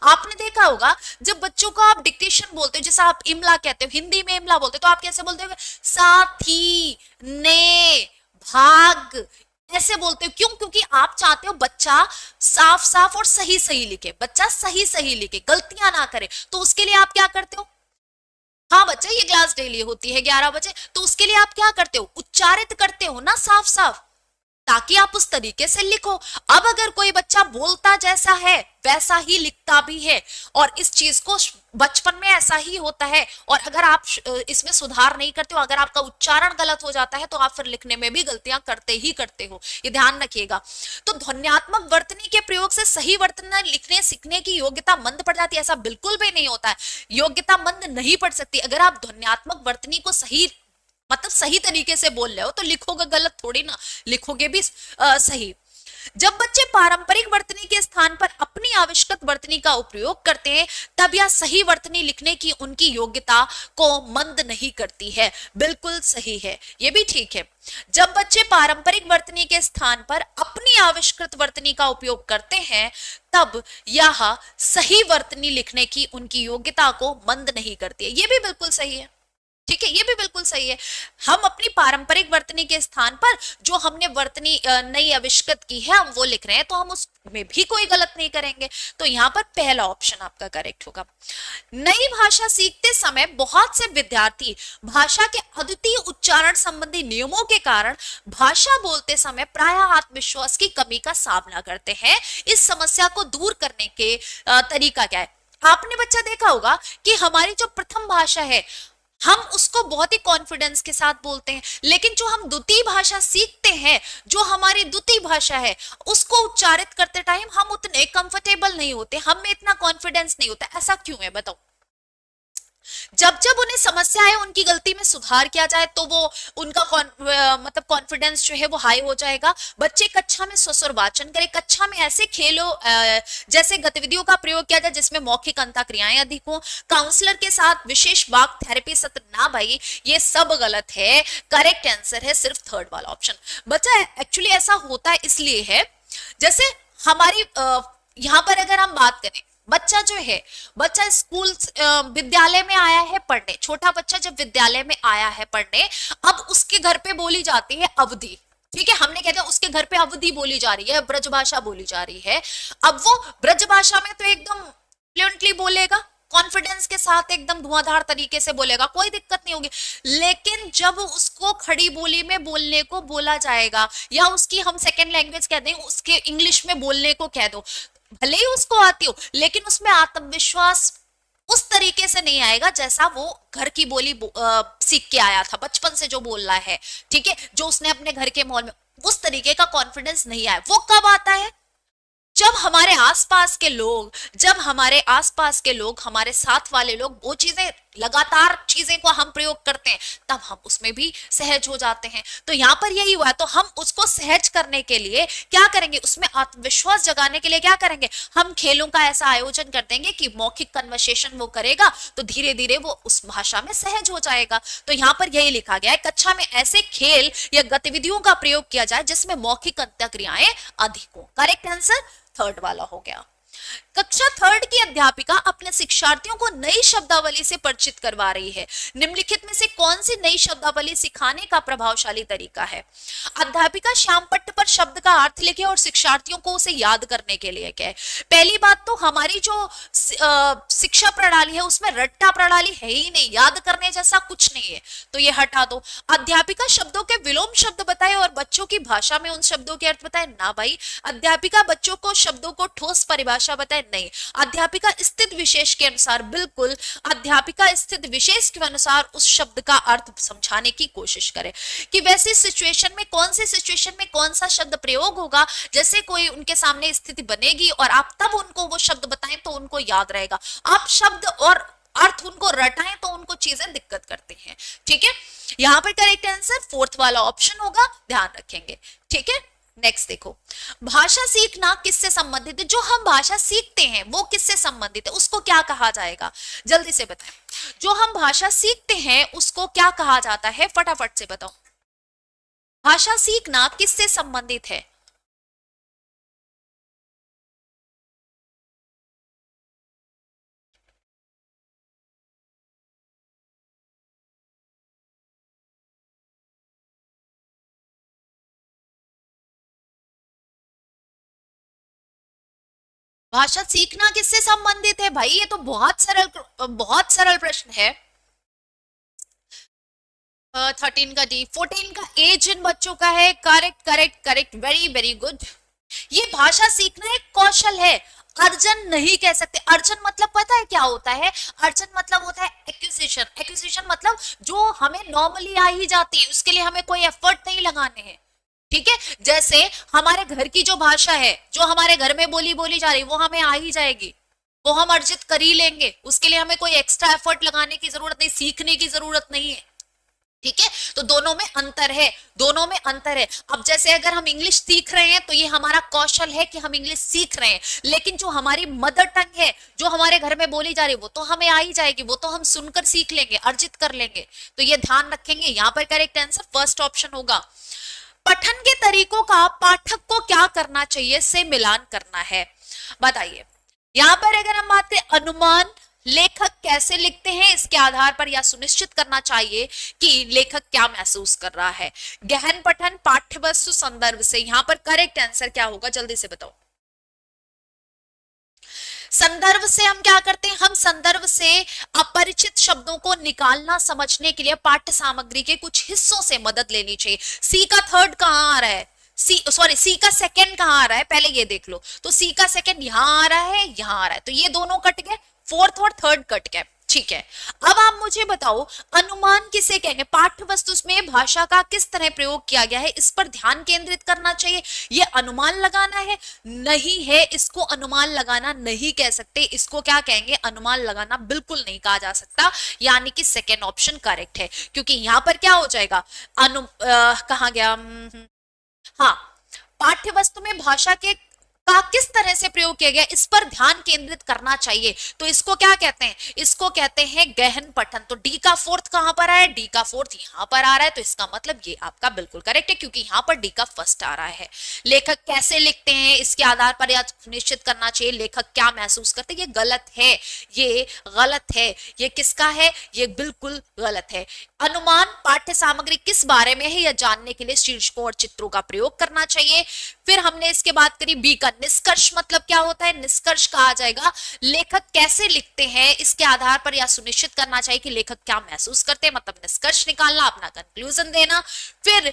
आपने देखा होगा जब बच्चों को आप डिक्टेशन बोलते हो, जैसा आप इमला कहते हो, हिंदी में इमला बोलते हो, तो आप कैसे बोलते हो? साथी, ने, भाग, ऐसे बोलते हो। क्यों? क्योंकि आप चाहते हो बच्चा साफ साफ और सही सही लिखे, बच्चा सही सही लिखे, गलतियां ना करे। तो उसके लिए आप क्या करते हो? हाँ बच्चा, ये क्लास डेली होती है 11 बजे, तो उसके लिए आप क्या करते हो? उच्चारित करते हो ना साफ साफ, ताकि आप उस तरीके से लिखो। अब अगर कोई बच्चा बोलता जैसा है वैसा ही लिखता भी है, और इस चीज को बचपन में ऐसा ही होता है, और अगर आप इसमें सुधार नहीं करते हो, अगर आपका उच्चारण गलत हो जाता है, तो आप फिर लिखने में भी गलतियां करते ही करते हो। ये ध्यान रखिएगा। तो ध्वन्यात्मक वर्तनी के प्रयोग से सही वर्तनी लिखने सीखने की योग्यता मंद पड़ जाती है, ऐसा बिल्कुल भी नहीं होता है। योग्यता मंद नहीं पड़ सकती। अगर आप ध्वन्यात्मक वर्तनी को सही, मतलब सही तरीके से बोल रहे हो, तो लिखोगे गलत थोड़ी ना, लिखोगे भी सही। जब बच्चे पारंपरिक वर्तनी के स्थान पर अपनी आविष्कृत वर्तनी का उपयोग करते हैं, तब यह सही वर्तनी लिखने की उनकी योग्यता को मंद नहीं करती है। बिल्कुल सही है, ये भी ठीक है। जब बच्चे पारंपरिक वर्तनी के स्थान पर अपनी आविष्कृत वर्तनी का उपयोग करते हैं, तब यह सही वर्तनी लिखने की उनकी योग्यता को मंद नहीं करती है। ये भी बिल्कुल सही है, ठीक है, ये भी बिल्कुल सही है। हम अपनी पारंपरिक वर्तनी के स्थान पर जो हमने वर्तनी नई आविष्कृत की है, हम वो लिख रहे हैं, तो हम उसमें भी कोई गलत नहीं करेंगे। तो यहाँ पर पहला ऑप्शन आपका करेक्ट होगा। नई भाषा सीखते समय बहुत से विद्यार्थी भाषा के अद्वितीय उच्चारण संबंधी नियमों के कारण भाषा बोलते समय प्रायः आत्मविश्वास की कमी का सामना करते हैं। इस समस्या को दूर करने के तरीका क्या है? आपने बच्चा देखा होगा कि हमारी जो प्रथम भाषा है, हम उसको बहुत ही कॉन्फिडेंस के साथ बोलते हैं, लेकिन जो हम द्वितीय भाषा सीखते हैं, जो हमारी द्वितीय भाषा है, उसको उच्चारित करते टाइम हम उतने कंफर्टेबल नहीं होते, हम में इतना कॉन्फिडेंस नहीं होता। ऐसा क्यों है बताओ? जब जब उन्हें समस्या है, उनकी गलती में सुधार किया जाए, तो वो उनका मतलब कॉन्फिडेंस जो है वो हाई हो जाएगा। बच्चे कक्षा में स्वस्वर वाचन करें, कक्षा में ऐसे खेलों जैसे गतिविधियों का प्रयोग किया जाए जिसमें मौखिक अंतःक्रियाएं अधिक हो, काउंसलर के साथ विशेष वाक थेरेपी सत्र ना भाई, ये सब गलत है। करेक्ट आंसर है सिर्फ थर्ड वाला ऑप्शन। बच्चा एक्चुअली ऐसा होता है इसलिए है, जैसे हमारी यहाँ पर अगर हम बात करें, बच्चा जो है, बच्चा स्कूल विद्यालय में आया है पढ़ने, छोटा बच्चा जब विद्यालय में आया है पढ़ने, अब उसके घर पे बोली जाती है अवधि, ठीक है, हमने कहते हैं उसके घर पे अवधि बोली जा रही है, ब्रजभाषा बोली जा रही है। अब वो ब्रजभाषा में तो एकदम फ्लुएंटली बोलेगा, कॉन्फिडेंस के साथ एकदम धुआंधार तरीके से बोलेगा, कोई दिक्कत नहीं होगी। लेकिन जब उसको खड़ी बोली में बोलने को बोला जाएगा, या उसकी हम सेकेंड लैंग्वेज कह दें, उसके इंग्लिश में बोलने को कह दो, भले ही उसको आती हो, लेकिन उसमें आत्मविश्वास उस तरीके से नहीं आएगा जैसा वो घर की बोली सीख के आया था, बचपन से जो बोल रहा है, ठीक है, जो उसने अपने घर के माहौल में, उस तरीके का कॉन्फिडेंस नहीं आया। वो कब आता है? जब हमारे आसपास के लोग, हमारे साथ वाले लोग वो चीजें, लगातार चीजें को हम प्रयोग करते हैं, तब हम उसमें भी सहज हो जाते हैं। तो यहाँ पर यही हुआ है। तो हम उसको सहज करने के लिए क्या करेंगे? उसमें आत्मविश्वास जगाने के लिए क्या करेंगे? हम खेलों का ऐसा आयोजन कर देंगे कि मौखिक कन्वर्सेशन वो करेगा, तो धीरे धीरे वो उस भाषा में सहज हो जाएगा। तो यहाँ पर यही लिखा गया है, कक्षा में ऐसे खेल या गतिविधियों का प्रयोग किया जाए जिसमें मौखिक अंतःक्रियाएं अधिक हो। करेक्ट आंसर थर्ड वाला हो गया। कक्षा थर्ड की अध्यापिका अपने शिक्षार्थियों को नई शब्दावली से परिचित करवा रही है। निम्नलिखित में से कौन सी नई शब्दावली सिखाने का प्रभावशाली तरीका है? अध्यापिका श्यामपट्ट पर शब्द का अर्थ लिखे और शिक्षार्थियों को उसे याद करने के लिए कहे। पहली बात तो हमारी जो शिक्षा प्रणाली है उसमें रट्टा प्रणाली है ही नहीं, याद करने जैसा कुछ नहीं है, तो ये हटा दो। अध्यापिका शब्दों के विलोम शब्द बताए और बच्चों की भाषा में उन शब्दों के अर्थ बताए। ना भाई, अध्यापिका बच्चों को शब्दों को ठोस परिभाषा बताए, नहीं। अध्यापिका स्थिति विशेष के अनुसार, बिल्कुल अध्यापिका स्थिति विशेष के अनुसार उस शब्द का अर्थ समझाने की कोशिश करे कि वैसी सिचुएशन में, कौन सी सिचुएशन में कौन सा शब्द प्रयोग होगा। जैसे कोई उनके सामने स्थिति बनेगी और आप तब उनको वो शब्द बताएं तो उनको याद रहेगा। आप शब्द और अर्थ उनको रटाएं तो उनको चीजें दिक्कत करती हैं। ठीक है, यहां पर करेक्ट आंसर फोर्थ वाला ऑप्शन होगा, ध्यान रखेंगे। ठीक है, नेक्स्ट देखो, भाषा सीखना किससे संबंधित है? जो हम भाषा सीखते हैं वो किससे संबंधित है, उसको क्या कहा जाएगा? जल्दी से बताएं। जो हम भाषा सीखते हैं उसको क्या कहा जाता है? फटाफट से बताओ। भाषा सीखना किससे संबंधित है? भाषा सीखना किससे संबंधित है भाई? ये तो बहुत सरल प्रश्न है। 13 का डी, 14 का ए जिन बच्चों का है, correct correct correct, very very good. ये भाषा सीखना एक कौशल है, अर्जन नहीं कह सकते। अर्जन मतलब पता है क्या होता है? अर्जन मतलब होता है एक्विजिशन। एक्विजिशन मतलब जो हमें नॉर्मली आ ही जाती है, उसके लिए हमें कोई एफर्ट नहीं लगाने हैं। ठीक है, जैसे हमारे घर की जो भाषा है, जो हमारे घर में बोली जा रही, वो हमें आ ही जाएगी, वो हम अर्जित कर ही लेंगे, उसके लिए हमें कोई एक्स्ट्रा एफर्ट लगाने की जरूरत नहीं, सीखने की जरूरत नहीं है। ठीक है, तो दोनों में अंतर है, दोनों में अंतर है। अब जैसे अगर हम इंग्लिश सीख रहे हैं तो ये हमारा कौशल है कि हम इंग्लिश सीख रहे हैं, लेकिन जो हमारी मदर टंग है, जो हमारे घर में बोली जा रही है, वो तो हमें आ ही जाएगी, वो तो हम सुनकर सीख लेंगे, अर्जित कर लेंगे। तो ये ध्यान रखेंगे। यहां पर करेक्ट आंसर फर्स्ट ऑप्शन होगा। पठन के तरीकों का पाठक को क्या करना चाहिए से मिलान करना है, बताइए। यहां पर अगर हम बात करें अनुमान, लेखक कैसे लिखते हैं इसके आधार पर यह सुनिश्चित करना चाहिए कि लेखक क्या महसूस कर रहा है। गहन पठन पाठ्यवस्तु संदर्भ से, यहां पर करेक्ट आंसर क्या होगा? जल्दी से बताओ। संदर्भ से हम क्या करते हैं? हम संदर्भ से अपरिचित शब्दों को निकालना समझने के लिए पाठ्य सामग्री के कुछ हिस्सों से मदद लेनी चाहिए। सी का थर्ड कहां आ रहा है? सी का सेकंड कहां आ रहा है? पहले ये देख लो। तो सी का सेकंड यहां आ रहा है, यहां आ रहा है, तो ये दोनों कट गए, फोर्थ और थर्ड कट गए। ठीक है, अब आप मुझे बताओ अनुमान किसे कहेंगे? पाठ्य वस्तु में भाषा का किस तरह प्रयोग किया गया है, इस पर ध्यान केंद्रित करना चाहिए। ये अनुमान लगाना है? नहीं है, इसको अनुमान लगाना नहीं कह सकते। इसको क्या कहेंगे? अनुमान लगाना बिल्कुल नहीं कहा जा सकता, यानी कि सेकेंड ऑप्शन करेक्ट है। क्योंकि यहां पर क्या हो जाएगा? कहा गया, हाँ, पाठ्य वस्तु में भाषा के का किस तरह से प्रयोग किया गया, इस पर ध्यान केंद्रित करना चाहिए। तो इसको क्या कहते हैं? इसको कहते हैं गहन पठन। तो डी का फोर्थ कहां पर है? डी का फोर्थ यहां पर आ रहा है, तो इसका मतलब ये आपका बिल्कुल करेक्ट है, क्योंकि यहां पर डी का फर्स्ट आ रहा है। लेखक कैसे लिखते हैं इसके आधार पर यह सुनिश्चित करना चाहिए लेखक क्या महसूस करते हैं। ये गलत है, ये गलत है। ये किसका है? ये बिल्कुल गलत है। अनुमान पाठ्य सामग्री किस बारे में है यह जानने के लिए शीर्षकों और चित्रों का प्रयोग करना चाहिए। फिर हमने इसके बात करी बी का निष्कर्ष मतलब क्या होता है? निष्कर्ष कहा जाएगा लेखक कैसे लिखते हैं इसके आधार पर यह सुनिश्चित करना चाहिए कि लेखक क्या महसूस करते हैं, मतलब निष्कर्ष निकालना, अपना कंक्लूजन देना। फिर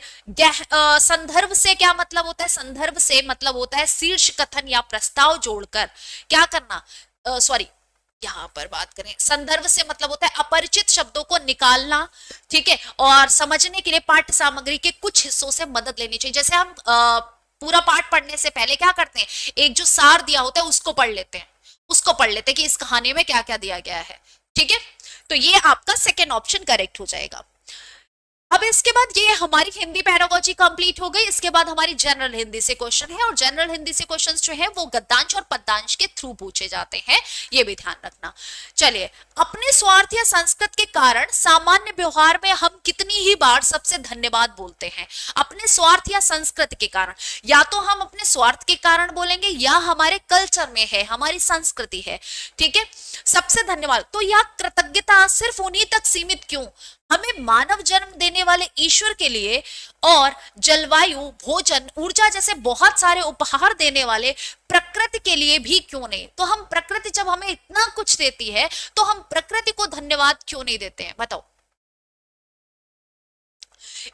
संदर्भ से क्या मतलब होता है? संदर्भ से मतलब होता है शीर्ष कथन या प्रस्ताव जोड़कर क्या करना, यहां पर बात करें, संदर्भ से मतलब होता है अपरिचित शब्दों को निकालना, ठीक है, और समझने के लिए पाठ्य सामग्री के कुछ हिस्सों से मदद लेनी चाहिए। जैसे हम पूरा पाठ पढ़ने से पहले क्या करते हैं? एक जो सार दिया होता है उसको पढ़ लेते हैं, कि इस कहानी में क्या क्या दिया गया है। ठीक है, तो ये आपका सेकेंड ऑप्शन करेक्ट हो जाएगा। अब इसके बाद ये हमारी हिंदी पैरागोजी कंप्लीट हो गई। इसके बाद हमारी जनरल हिंदी से क्वेश्चन है, और जनरल हिंदी से क्वेश्चंस जो है वो गद्यांश और पद्यांश के थ्रू पूछे जाते हैं, ये भी ध्यान रखना। चलिए, अपने स्वार्थ या संस्कृत के कारण सामान्य व्यवहार में हम कितनी ही बार सबसे धन्यवाद बोलते हैं? अपने स्वार्थ या संस्कृत के कारण, या तो हम अपने स्वार्थ के कारण बोलेंगे या हमारे कल्चर में है, हमारी संस्कृति है। ठीक है, सबसे धन्यवाद। तो यह कृतज्ञता सिर्फ उन्हीं तक सीमित क्यों? हमें मानव जन्म देने वाले ईश्वर के लिए और जलवायु, भोजन, ऊर्जा जैसे बहुत सारे उपहार देने वाले प्रकृति के लिए भी क्यों नहीं? तो हम प्रकृति जब हमें इतना कुछ देती है तो हम प्रकृति को धन्यवाद क्यों नहीं देते हैं? बताओ।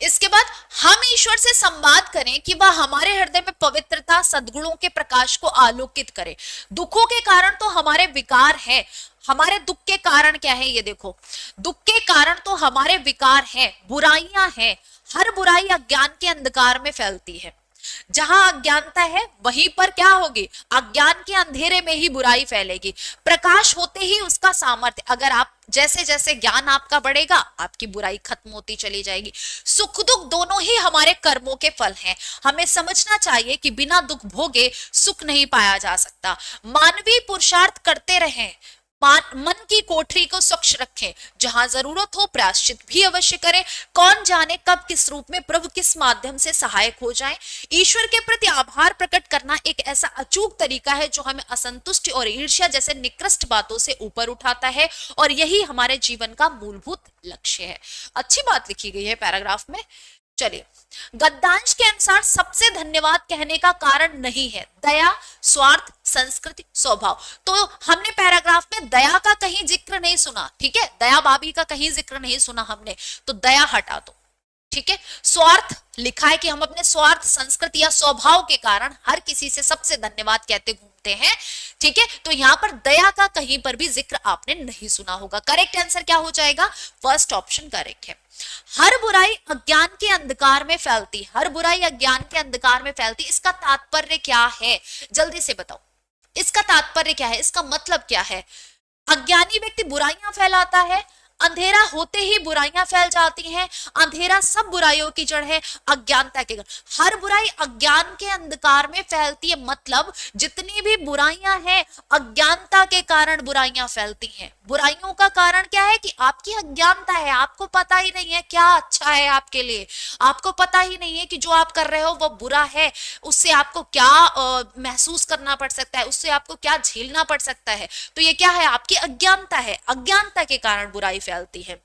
इसके बाद हम ईश्वर से संवाद करें कि वह हमारे हृदय में पवित्रता सद्गुणों के प्रकाश को आलोकित करे। दुखों के कारण तो हमारे विकार है, हमारे दुख के कारण क्या है ये देखो, दुख के कारण तो हमारे विकार हैं, बुराइयां हैं। हर बुराई अज्ञान के अंधकार में फैलती है। जहां अज्ञानता है वहीं पर क्या होगी, अज्ञान के अंधेरे में ही बुराई फैलेगी। प्रकाश होते ही उसका सामर्थ्य, अगर आप जैसे जैसे ज्ञान आपका बढ़ेगा आपकी बुराई खत्म होती चली जाएगी। सुख दुख दोनों ही हमारे कर्मों के फल हैं। हमें समझना चाहिए कि बिना दुख भोगे सुख नहीं पाया जा सकता। मानवीय पुरुषार्थ करते रहें, मन की कोठरी को स्वच्छ रखें, जहां जरूरत हो प्रायश्चित भी अवश्य करें। कौन जाने कब किस रूप में प्रभु किस माध्यम से सहायक हो जाएं। ईश्वर के प्रति आभार प्रकट करना एक ऐसा अचूक तरीका है जो हमें असंतुष्टि और ईर्ष्या जैसे निकृष्ट बातों से ऊपर उठाता है, और यही हमारे जीवन का मूलभूत लक्ष्य है। अच्छी बात लिखी गई है पैराग्राफ में। चलिए, गद्यांश के अनुसार सबसे धन्यवाद कहने का कारण नहीं है दया, स्वार्थ, संस्कृति, स्वभाव। तो हमने पैराग्राफ में दया का कहीं जिक्र नहीं सुना, ठीक है, दया भाभी का कहीं जिक्र नहीं सुना हमने, तो दया हटा दो, ठीक है। स्वार्थ लिखा है कि हम अपने स्वार्थ, संस्कृति या स्वभाव के कारण हर किसी से सबसे धन्यवाद कहते घूमते हैं, ठीक है। तो यहां पर दया का कहीं पर भी जिक्र आपने नहीं सुना होगा। करेक्ट आंसर क्या हो जाएगा, फर्स्ट ऑप्शन करेक्ट है। हर बुराई अज्ञान के अंधकार में फैलती, हर बुराई अज्ञान के अंधकार में फैलती, इसका तात्पर्य क्या है, जल्दी से बताओ, इसका तात्पर्य क्या है, इसका मतलब क्या है। अज्ञानी व्यक्ति बुराइयां फैलाता है, अंधेरा होते ही बुराइयां फैल जाती हैं, अंधेरा सब बुराइयों की जड़ है, अज्ञानता के कारण। हर बुराई अज्ञान के अंधकार में फैलती है, मतलब जितनी भी बुराइयां हैं अज्ञानता के कारण बुराइयां फैलती हैं। बुराइयों का कारण क्या है कि आपकी अज्ञानता है, आपको पता ही नहीं है क्या अच्छा है आपके लिए, आपको पता ही नहीं है कि जो आप कर रहे हो वो बुरा है, उससे आपको क्या महसूस करना पड़ सकता है, उससे आपको क्या झेलना पड़ सकता है। तो ये क्या है, आपकी अज्ञानता है, अज्ञानता के कारण बुराई फैलती है।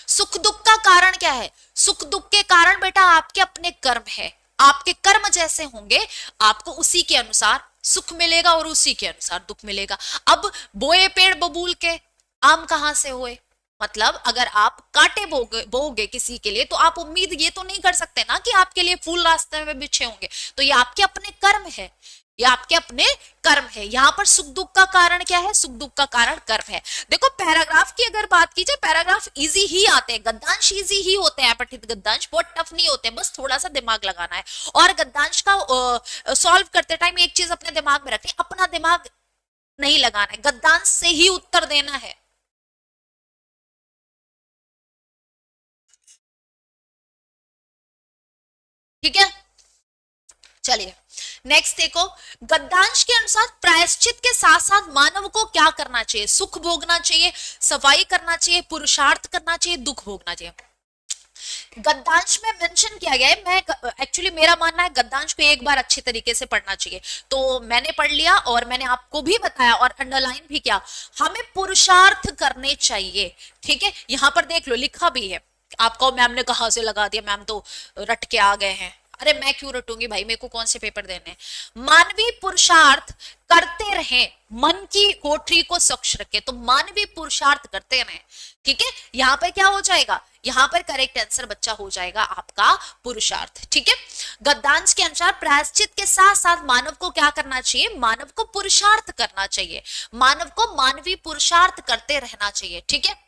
सुख दुख का कारण क्या है, सुख दुख के कारण बेटा आपके अपने कर्म है, आपके कर्म जैसे होंगे आपको उसी के अनुसार सुख मिलेगा और उसी के अनुसार दुख मिलेगा। अब बोए पेड़ बबूल के आम कहां से हुए, मतलब अगर आप कांटे बोओगे किसी के लिए तो आप उम्मीद ये तो नहीं कर सकते ना कि आपके लिए फूल रास्ते में बिछे होंगे, तो ये आपके अपने कर्म है, ये आपके अपने कर्म है। यहां पर सुख दुख का कारण क्या है, सुख दुख का कारण कर्म है। देखो पैराग्राफ की अगर बात की जाए, पैराग्राफ इजी ही आते हैं, गद्यांश इजी ही होते हैं, पठित गद्यांश बहुत टफ नहीं होते, बस थोड़ा सा दिमाग लगाना है। और गद्यांश का सॉल्व करते टाइम एक चीज अपने दिमाग में रखनी, अपना दिमाग नहीं लगाना है, गद्यांश से ही उत्तर देना है। ठीक है, चलिए नेक्स्ट देखो, गद्यांश के अनुसार प्रायश्चित के साथ साथ मानव को क्या करना चाहिए, सुख भोगना चाहिए, सफाई करना चाहिए, पुरुषार्थ करना चाहिए, दुख भोगना चाहिए। गद्यांश में मेंशन किया गया है, मैं एक्चुअली मेरा मानना है गद्यांश को एक बार अच्छे तरीके से पढ़ना चाहिए, तो मैंने पढ़ लिया और मैंने आपको भी बताया और अंडरलाइन भी किया, हमें पुरुषार्थ करने चाहिए, ठीक है। यहां पर देख लो लिखा भी है, आपको मैम ने कहां से लगा दिया, मैम तो रट के आ गए हैं, अरे मैं क्यों रटूंगी भाई, मेरे को कौन से पेपर देने हैं। मानवीय पुरुषार्थ करते रहें, मन की कोठरी को स्वच्छ रखें, तो मानवीय पुरुषार्थ करते रहें, ठीक है। यहां पर क्या हो जाएगा, यहां पर करेक्ट आंसर बच्चा हो जाएगा आपका पुरुषार्थ, ठीक है। गद्यांश के अनुसार प्रायश्चित के साथ साथ मानव को क्या करना चाहिए, मानव को पुरुषार्थ करना चाहिए, मानव को मानवीय पुरुषार्थ करते रहना चाहिए, ठीक है।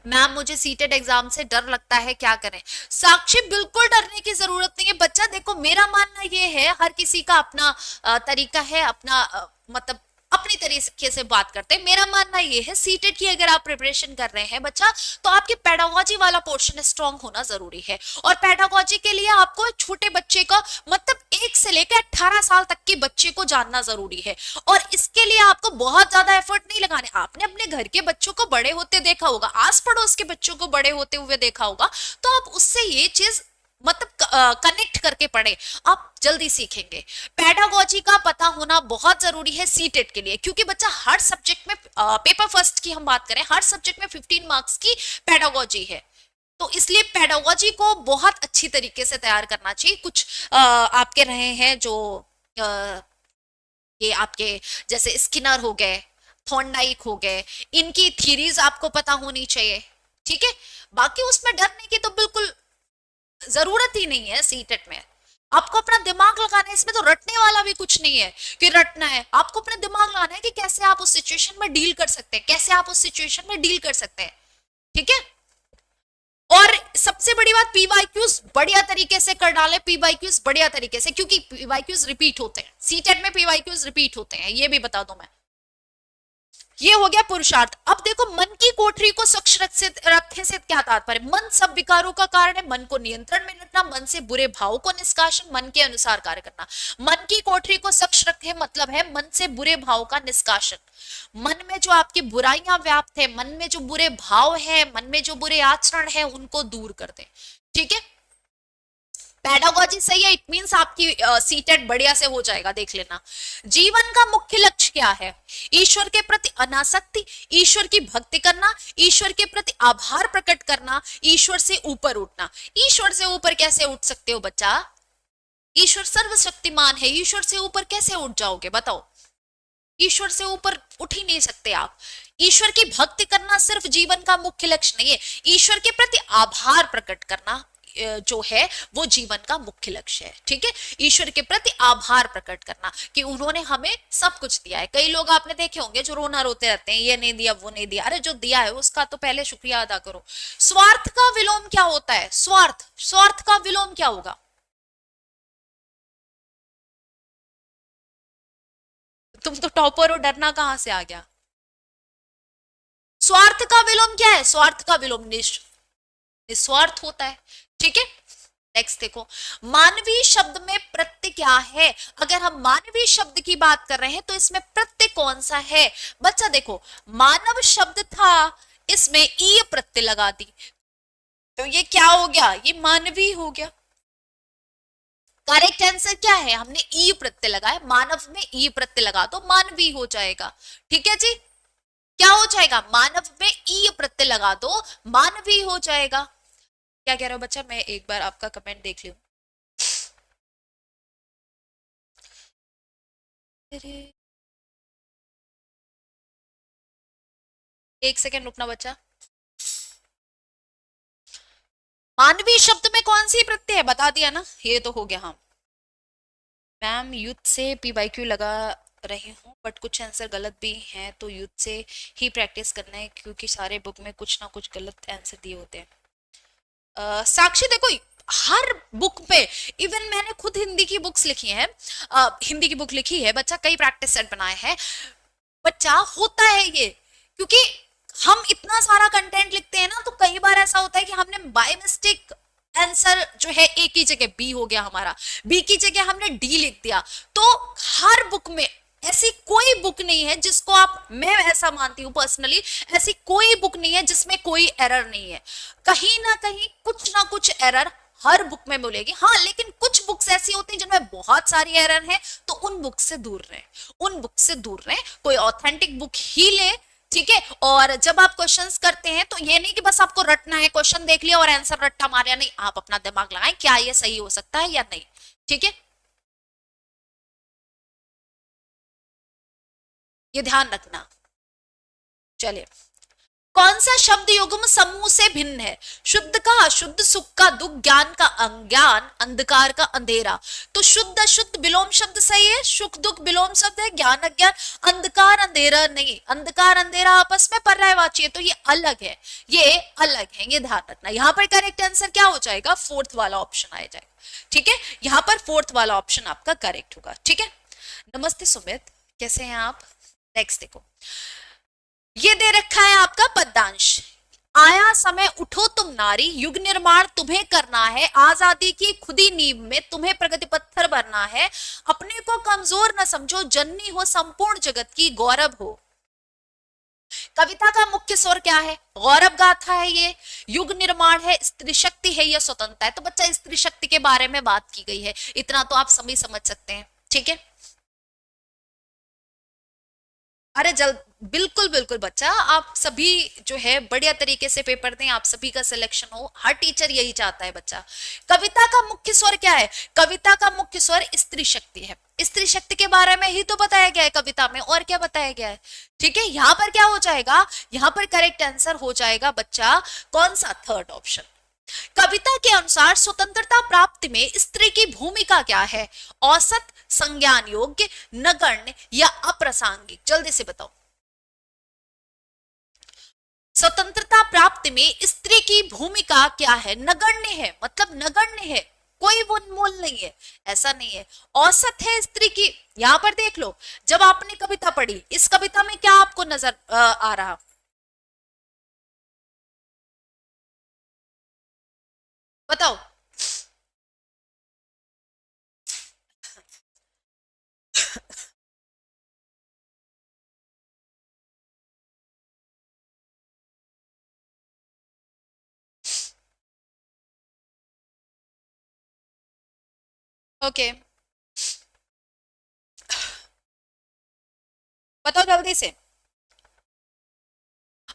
मैम मुझे सीटेड एग्जाम से डर लगता है, क्या करें। साक्षी बिल्कुल डरने की जरूरत नहीं है बच्चा, देखो मेरा मानना ये है, हर किसी का अपना तरीका है, अपना मतलब अपनी तरीके से बात करते हैं। मेरा मानना ये है सीटेड की अगर आप प्रिपरेशन कर रहे हैं बच्चा, तो आपके पेडागोजी वाला पोर्शन स्ट्रांग होना जरूरी है, और पेडागोजी के लिए आपको छोटे बच्चे का मतलब 1 से लेकर 18 साल तक के बच्चे को जानना जरूरी है, और इसके लिए आपको बहुत ज्यादा एफर्ट नहीं लगाने। आपने अपने घर के बच्चों को बड़े होते देखा होगा, आस पड़ोस के बच्चों को बड़े होते हुए देखा होगा, तो आप उससे ये चीज मतलब कनेक्ट करके पढ़े, आप जल्दी सीखेंगे। पेडागोजी का पता होना बहुत जरूरी है सीटेट के लिए, क्योंकि बच्चा हर सब्जेक्ट में पेपर फर्स्ट की हम बात करें, हर सब्जेक्ट में 15 मार्क्स की पेडागोजी है, तो इसलिए पेडागोजी को बहुत अच्छी तरीके से तैयार करना चाहिए। कुछ आपके रहे हैं जो ये आपके जैसे स्किनर हो गए, थॉर्नडाइक हो गए, इनकी थ्योरीज आपको पता होनी चाहिए, ठीक है। बाकी उसमें डरने की तो बिल्कुल जरूरत ही नहीं है सीटेट में। आपको अपना दिमाग लगाना है, इसमें तो रटने वाला भी कुछ नहीं है कि रटना है, आपको अपना दिमाग लगाना है कि कैसे आप उस सिचुएशन में डील कर सकते हैं, कैसे आप उस सिचुएशन में डील कर सकते हैं, ठीक है। और सबसे बड़ी बात, पीवाईक्यूज बढ़िया तरीके से कर डाले, पीवाईक्यूज बढ़िया तरीके से, क्योंकि पीवाईक्यूज रिपीट होते हैं, सीटेट में पीवाईक्यूज रिपीट होते हैं, ये भी बता दूं मैं। ये हो गया पुरुषार्थ। अब देखो, मन की कोठरी को स्वच्छ रखने से क्या तात्पर्य? मन सब विकारों का कारण है, मन को नियंत्रण में रखना, मन से बुरे भाव को निष्कासन, मन के अनुसार कार्य करना। मन की कोठरी को स्वच्छ रखे मतलब है मन से बुरे भाव का निष्कासन। मन में जो आपकी बुराइयां व्याप्त है, मन में जो बुरे भाव है, मन में जो बुरे आचरण है, उनको दूर कर दें, ठीक है। पेडागोजी सही है, इट मींस आपकी सीटेट बढ़िया से हो जाएगा, देख लेना। जीवन का मुख्य लक्ष्य क्या है? ईश्वर के प्रति अनासक्ति, ईश्वर की भक्ति करना, ईश्वर के प्रति आभार प्रकट करना, ईश्वर से ऊपर उठना। ईश्वर से ऊपर कैसे उठ सकते हो बच्चा? ईश्वर सर्वशक्तिमान है, ईश्वर से ऊपर कैसे उठ जाओगे बताओ? ईश्वर से ऊपर उठ ही नहीं सकते आप। ईश्वर की भक्ति करना सिर्फ जीवन का मुख्य लक्ष्य नहीं है, ईश्वर के प्रति आभार प्रकट करना जो है वो जीवन का मुख्य लक्ष्य है, ठीक है। ईश्वर के प्रति आभार प्रकट करना कि उन्होंने हमें सब कुछ दिया है। कई लोग आपने देखे होंगे जो रोना रोते रहते हैं, ये नहीं दिया वो नहीं दिया, अरे जो दिया है उसका तो पहले शुक्रिया अदा करो। स्वार्थ का विलोम क्या होता है? स्वार्थ, स्वार्थ का विलोम क्या होगा? तुम तो टॉपर हो, डरना कहां से आ गया? स्वार्थ का विलोम क्या है? स्वार्थ का विलोम निस्वार्थ होता है, ठीक है। नेक्स्ट देखो, मानवीय शब्द में प्रत्यय क्या है? अगर हम मानवीय शब्द की बात कर रहे हैं तो इसमें प्रत्यय कौन सा है? बच्चा देखो, मानव शब्द था, इसमें ई प्रत्यय लगा दी, तो ये क्या हो गया? ये मानवीय हो गया। करेक्ट आंसर क्या है? हमने ई प्रत्यय लगाया, मानव में ई प्रत्यय लगा दो, मानवीय हो जाएगा, ठीक है जी। क्या हो जाएगा? मानव में ई प्रत्यय लगा दो, मानवीय हो जाएगा। क्या कह रहे हो बच्चा? मैं एक बार आपका कमेंट देख लूं। एक सेकेंड रुकना बच्चा। मानवीय शब्द में कौन सी प्रत्यय है? बता दिया ना, ये तो हो गया। हाँ मैम, युद्ध से पीवाईक्यू लगा रही हूँ बट कुछ आंसर गलत भी हैं, तो युद्ध से ही प्रैक्टिस करना है क्योंकि सारे बुक में कुछ ना कुछ गलत आंसर दिए होते हैं। साक्षी देखो, हर बुक पे, इवन मैंने खुद हिंदी की बुक्स लिखी हैं, हिंदी की बुक लिखी है बच्चा, कई प्रैक्टिस सेट बनाए हैं बच्चा। होता है ये क्योंकि हम इतना सारा कंटेंट लिखते हैं ना, तो कई बार ऐसा होता है कि हमने बाय मिस्टेक आंसर जो है ए की जगह बी हो गया, हमारा बी की जगह हमने डी लिख दिया। तो हर बुक में ऐसी कोई बुक नहीं है जिसको आप, मैं ऐसा मानती हूं पर्सनली, ऐसी कोई बुक नहीं है जिसमें कोई एरर नहीं है। कहीं ना कुछ एरर हर बुक में मिलेगी। हाँ, लेकिन कुछ बुक्स ऐसी होती हैं जिनमें बहुत सारी एरर है, तो उन बुक से दूर रहें, उन बुक से दूर रहें, कोई ऑथेंटिक बुक ही ले, ठीक है। और जब आप क्वेश्चंस करते हैं तो ये नहीं कि बस आपको रटना है, क्वेश्चन देख लिया और आंसर रट्टा मारा, नहीं, आप अपना दिमाग लगाएं क्या ये सही हो सकता है या नहीं, ठीक है। ये ध्यान रखना। चलिए, कौन सा शब्द युग्म समूह से भिन्न है? शुद्ध का अशुद्ध, सुख का दुख, ज्ञान का अज्ञान, अंधकार का अंधेरा। तो शुद्ध अशुद्ध विलोम शब्द सही है, सुख दुख विलोम शब्द है, ज्ञान अज्ञान, अंधकार अंधेरा नहीं। अंधकार अंधेरा आपस में पर्यायवाची है, तो ये अलग है, ये अलग है, ये ध्यान रखना। यहाँ पर करेक्ट आंसर क्या हो जाएगा? फोर्थ वाला ऑप्शन आ जाएगा, ठीक है। यहाँ पर फोर्थ वाला ऑप्शन आपका करेक्ट होगा, ठीक है। नमस्ते सुमित, कैसे हैं आप? नेक्स्ट देखो, ये दे रखा है आपका पद्यांश। आया समय उठो तुम नारी, युग निर्माण तुम्हें करना है, आजादी की खुदी नींव में तुम्हें प्रगति पत्थर भरना है, अपने को कमजोर न समझो, जननी हो संपूर्ण जगत की, गौरव हो। कविता का मुख्य स्वर क्या है? गौरव गाथा है, ये युग निर्माण है, स्त्री शक्ति है, यह स्वतंत्रता है। तो बच्चा स्त्री शक्ति के बारे में बात की गई है, इतना तो आप सभी समझ सकते हैं, ठीक है। अरे बिल्कुल बिल्कुल बच्चा, आप सभी जो है बढ़िया तरीके से पेपर दें, आप सभी का सिलेक्शन हो, हर टीचर यही चाहता है बच्चा। कविता का मुख्य स्वर क्या है? कविता का मुख्य स्वर स्त्री शक्ति है। स्त्री शक्ति के बारे में ही तो बताया गया है कविता में, और क्या बताया गया है, ठीक है। यहाँ पर क्या हो जाएगा? यहाँ पर करेक्ट आंसर हो जाएगा बच्चा कौन सा? Third option. कविता के अनुसार स्वतंत्रता प्राप्ति में स्त्री की भूमिका क्या है? औसत, संज्ञान योग्य, नगण्य या अप्रासंगिक? जल्दी से बताओ। स्वतंत्रता प्राप्ति में स्त्री की भूमिका क्या है? नगण्य है, मतलब नगण्य है, कोई वो मोल नहीं है, ऐसा नहीं है। औसत है स्त्री की, यहां पर देख लो, जब आपने कविता पढ़ी, इस कविता में क्या आपको नजर आ रहा? बताओ। ओके, बताओ जल्दी से।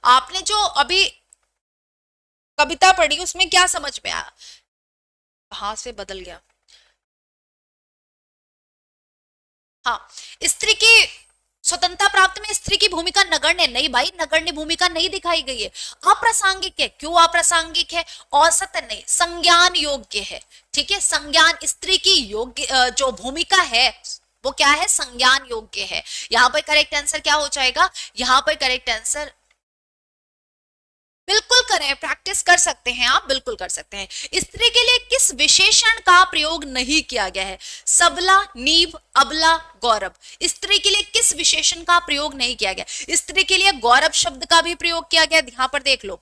आपने जो अभी कविता पढ़ी उसमें क्या समझ में आया? हाँ से बदल गया। हाँ, स्त्री की स्वतंत्रता प्राप्ति में स्त्री की भूमिका नगण्य नहीं भाई, नगण्य भूमिका नहीं दिखाई गई है, अप्रासंगिक है। क्यों अप्रासंगिक है? औसत नहीं, संज्ञान योग्य है। ठीक है, संज्ञान, स्त्री की योग्य जो भूमिका है वो क्या है? संज्ञान योग्य है। यहाँ पर करेक्ट आंसर क्या हो जाएगा? यहाँ पर करेक्ट आंसर, बिल्कुल करें, प्रैक्टिस कर सकते हैं आप, बिल्कुल कर सकते हैं। स्त्री के लिए किस विशेषण का प्रयोग नहीं किया गया है? सबला, नीव, अबला, गौरव। स्त्री के लिए किस विशेषण का प्रयोग नहीं किया गया? स्त्री के लिए गौरव शब्द का भी प्रयोग किया गया। यहां पर देख लो,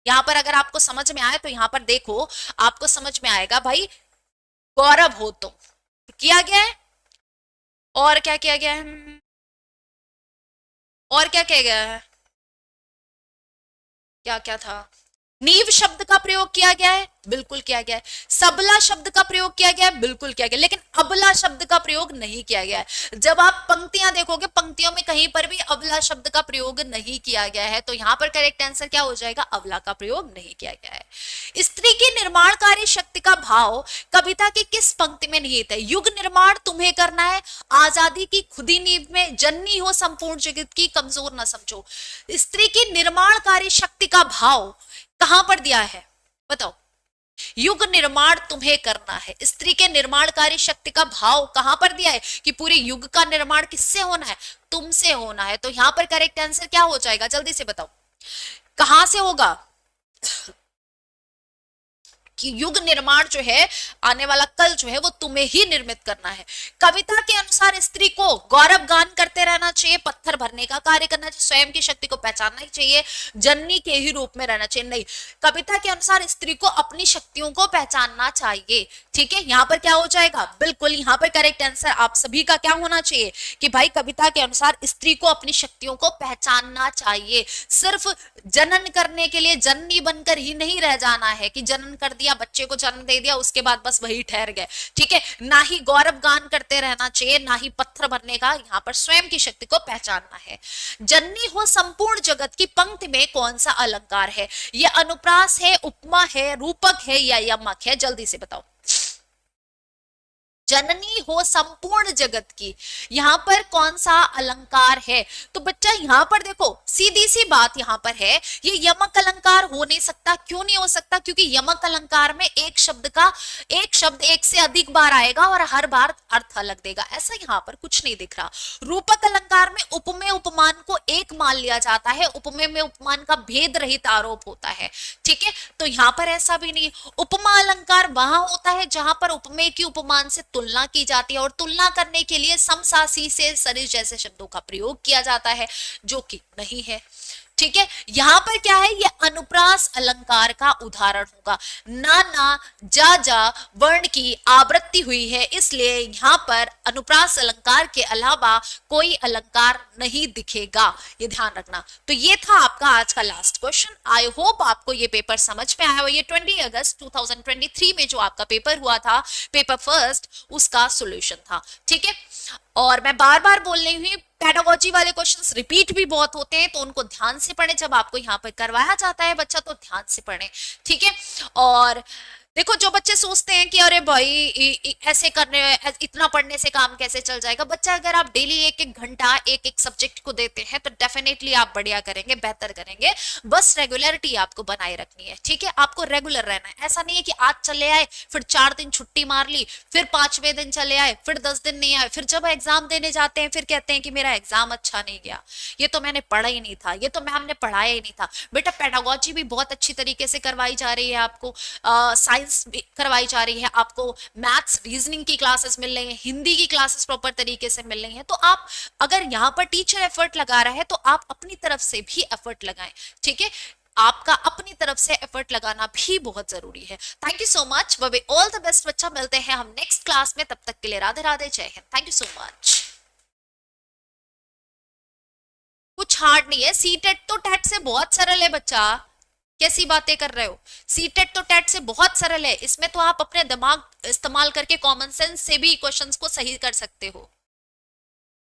यहां पर अगर आपको समझ में आए तो यहां पर देखो, आपको समझ में आएगा भाई, गौरव हो तो किया गया है, और क्या किया गया है? और क्या किया गया है? क्या क्या था? नीव शब्द का प्रयोग किया गया है, बिल्कुल किया गया है। सबला शब्द का प्रयोग किया गया है, बिल्कुल किया गया, लेकिन अबला शब्द का प्रयोग नहीं किया गया है। जब आप पंक्तियां देखोगे, पंक्तियों में कहीं पर भी अबला शब्द का प्रयोग नहीं किया गया है, तो यहां पर करेक्ट आंसर क्या हो जाएगा? अबला का प्रयोग नहीं किया गया है। स्त्री की निर्माणकारी शक्ति का भाव कविता की किस पंक्ति में निहित है? युग निर्माण तुम्हें करना है, आजादी की खुदी नींव में, जननी हो संपूर्ण जगत की, कमजोर न समझो। स्त्री की निर्माणकारी शक्ति का भाव कहां पर दिया है? बताओ। युग निर्माण तुम्हें करना है, स्त्री के निर्माणकारी शक्ति का भाव कहां पर दिया है? कि पूरे युग का निर्माण किससे होना है? तुमसे होना है। तो यहां पर करेक्ट आंसर क्या हो जाएगा? जल्दी से बताओ, कहां से होगा? कि युग निर्माण जो है, आने वाला कल जो है, वो तुम्हें ही निर्मित करना है। कविता के अनुसार स्त्री को गौरव गान करते रहना चाहिए, पत्थर भरने का कार्य करना चाहिए, स्वयं की शक्ति को पहचानना ही चाहिए, जननी के ही रूप में रहना चाहिए? नहीं, कविता के अनुसार स्त्री को अपनी शक्तियों को पहचानना चाहिए। ठीक है, यहाँ पर क्या हो जाएगा? बिल्कुल यहाँ पर करेक्ट आंसर आप सभी का क्या होना चाहिए? कि भाई कविता के अनुसार स्त्री को अपनी शक्तियों को पहचानना चाहिए। सिर्फ जनन करने के लिए जननी बनकर ही नहीं रह जाना है कि जनन कर दिया, बच्चे को जन्म दे दिया, उसके बाद बस वही ठहर गए। ठीक है, ना ही गौरव गान करते रहना चाहिए, ना ही पत्थर भरने का, यहाँ पर स्वयं की शक्ति को पहचानना है। जननी हो संपूर्ण जगत की पंक्ति में कौन सा अलंकार है? यह अनुप्रास है, उपमा है, रूपक है या यमक है? जल्दी से बताओ। जननी हो संपूर्ण जगत की, यहां पर कौन सा अलंकार है? तो बच्चा यहां पर देखो, सीधी सी बात यहां पर है, ये यमक अलंकार हो नहीं सकता। क्यों नहीं हो सकता? क्योंकि यमक अलंकार में एक शब्द एक से अधिक बार आएगा और हर बार अर्थ अलग देगा, ऐसा यहां पर कुछ नहीं दिख रहा। रूपक अलंकार में उपमेय उपमान को एक मान लिया जाता है, उपमेय में उपमान का भेद रहित आरोप होता है। ठीक है, तो यहां पर ऐसा भी नहीं। उपमा अलंकार वहां होता है जहां पर उपमेय की उपमान से तुलना की जाती है, और तुलना करने के लिए समसासी से सरिस जैसे शब्दों का प्रयोग किया जाता है, जो कि नहीं है। ठीक है, यहां पर क्या है? ये अनुप्रास अलंकार का उदाहरण होगा। ना ना, जा जा वर्ण की आवृत्ति हुई है, इसलिए यहां पर अनुप्रास अलंकार के अलावा कोई अलंकार नहीं दिखेगा, ये ध्यान रखना। तो ये था आपका आज का लास्ट क्वेश्चन। आई होप आपको ये पेपर समझ में आया हो। ये 20 अगस्त 2023 में जो आपका पेपर हुआ था, पेपर फर्स्ट, उसका सोल्यूशन था। ठीक है, और मैं बार बार बोल रही हूँ, पेडागोजी वाले क्वेश्चंस रिपीट भी बहुत होते हैं, तो उनको ध्यान से पढ़ें। जब आपको यहाँ पर करवाया जाता है बच्चा, तो ध्यान से पढ़ें। ठीक है, और देखो जो बच्चे सोचते हैं कि अरे भाई ऐसे करने इतना पढ़ने से काम कैसे चल जाएगा, बच्चा अगर आप डेली एक एक घंटा एक एक सब्जेक्ट को देते हैं तो डेफिनेटली आप बढ़िया करेंगे, बेहतर करेंगे। बस रेगुलरिटी आपको बनाए रखनी है, ठीक है, आपको रेगुलर रहना है। ऐसा नहीं है कि आज चले आए फिर 4 दिन छुट्टी मार ली, फिर 5वें दिन चले आए, फिर 10 दिन नहीं आए, फिर जब एग्जाम देने जाते हैं फिर कहते हैं कि मेरा एग्जाम अच्छा नहीं गया, ये तो मैंने पढ़ा ही नहीं था, ये तो मैम ने पढ़ाया ही नहीं था। बेटा पेडागोजी भी बहुत अच्छी तरीके से करवाई जा रही है, आपको साइंस भी करवाई जा रही है, आपको मैथ्स रीजनिंग की क्लासेस मिल रही हैं, हिंदी की क्लासेस प्रॉपर तरीके से मिल रही हैं। तो आप अगर यहाँ पर टीचर एफर्ट लगा रहा है तो आप अपनी तरफ से भी एफर्ट लगाएं, ठीक है, आपका अपनी तरफ से एफर्ट लगाना भी बहुत जरूरी है। Thank you so much, bye, all the best बच्चा, मिलते हैं हम नेक्स्ट क्लास में, तब तक के लिए राधे राधे, जय Hind, thank you so much. कुछ हार्ड नहीं है, सीटेट तो टेट से बहुत सरल है बच्चा, कैसी बातें कर रहे हो। सीटेट तो टेट से बहुत सरल है, इसमें तो आप अपने दिमाग इस्तेमाल करके कॉमन सेंस से भी क्वेश्चंस को सही कर सकते हो।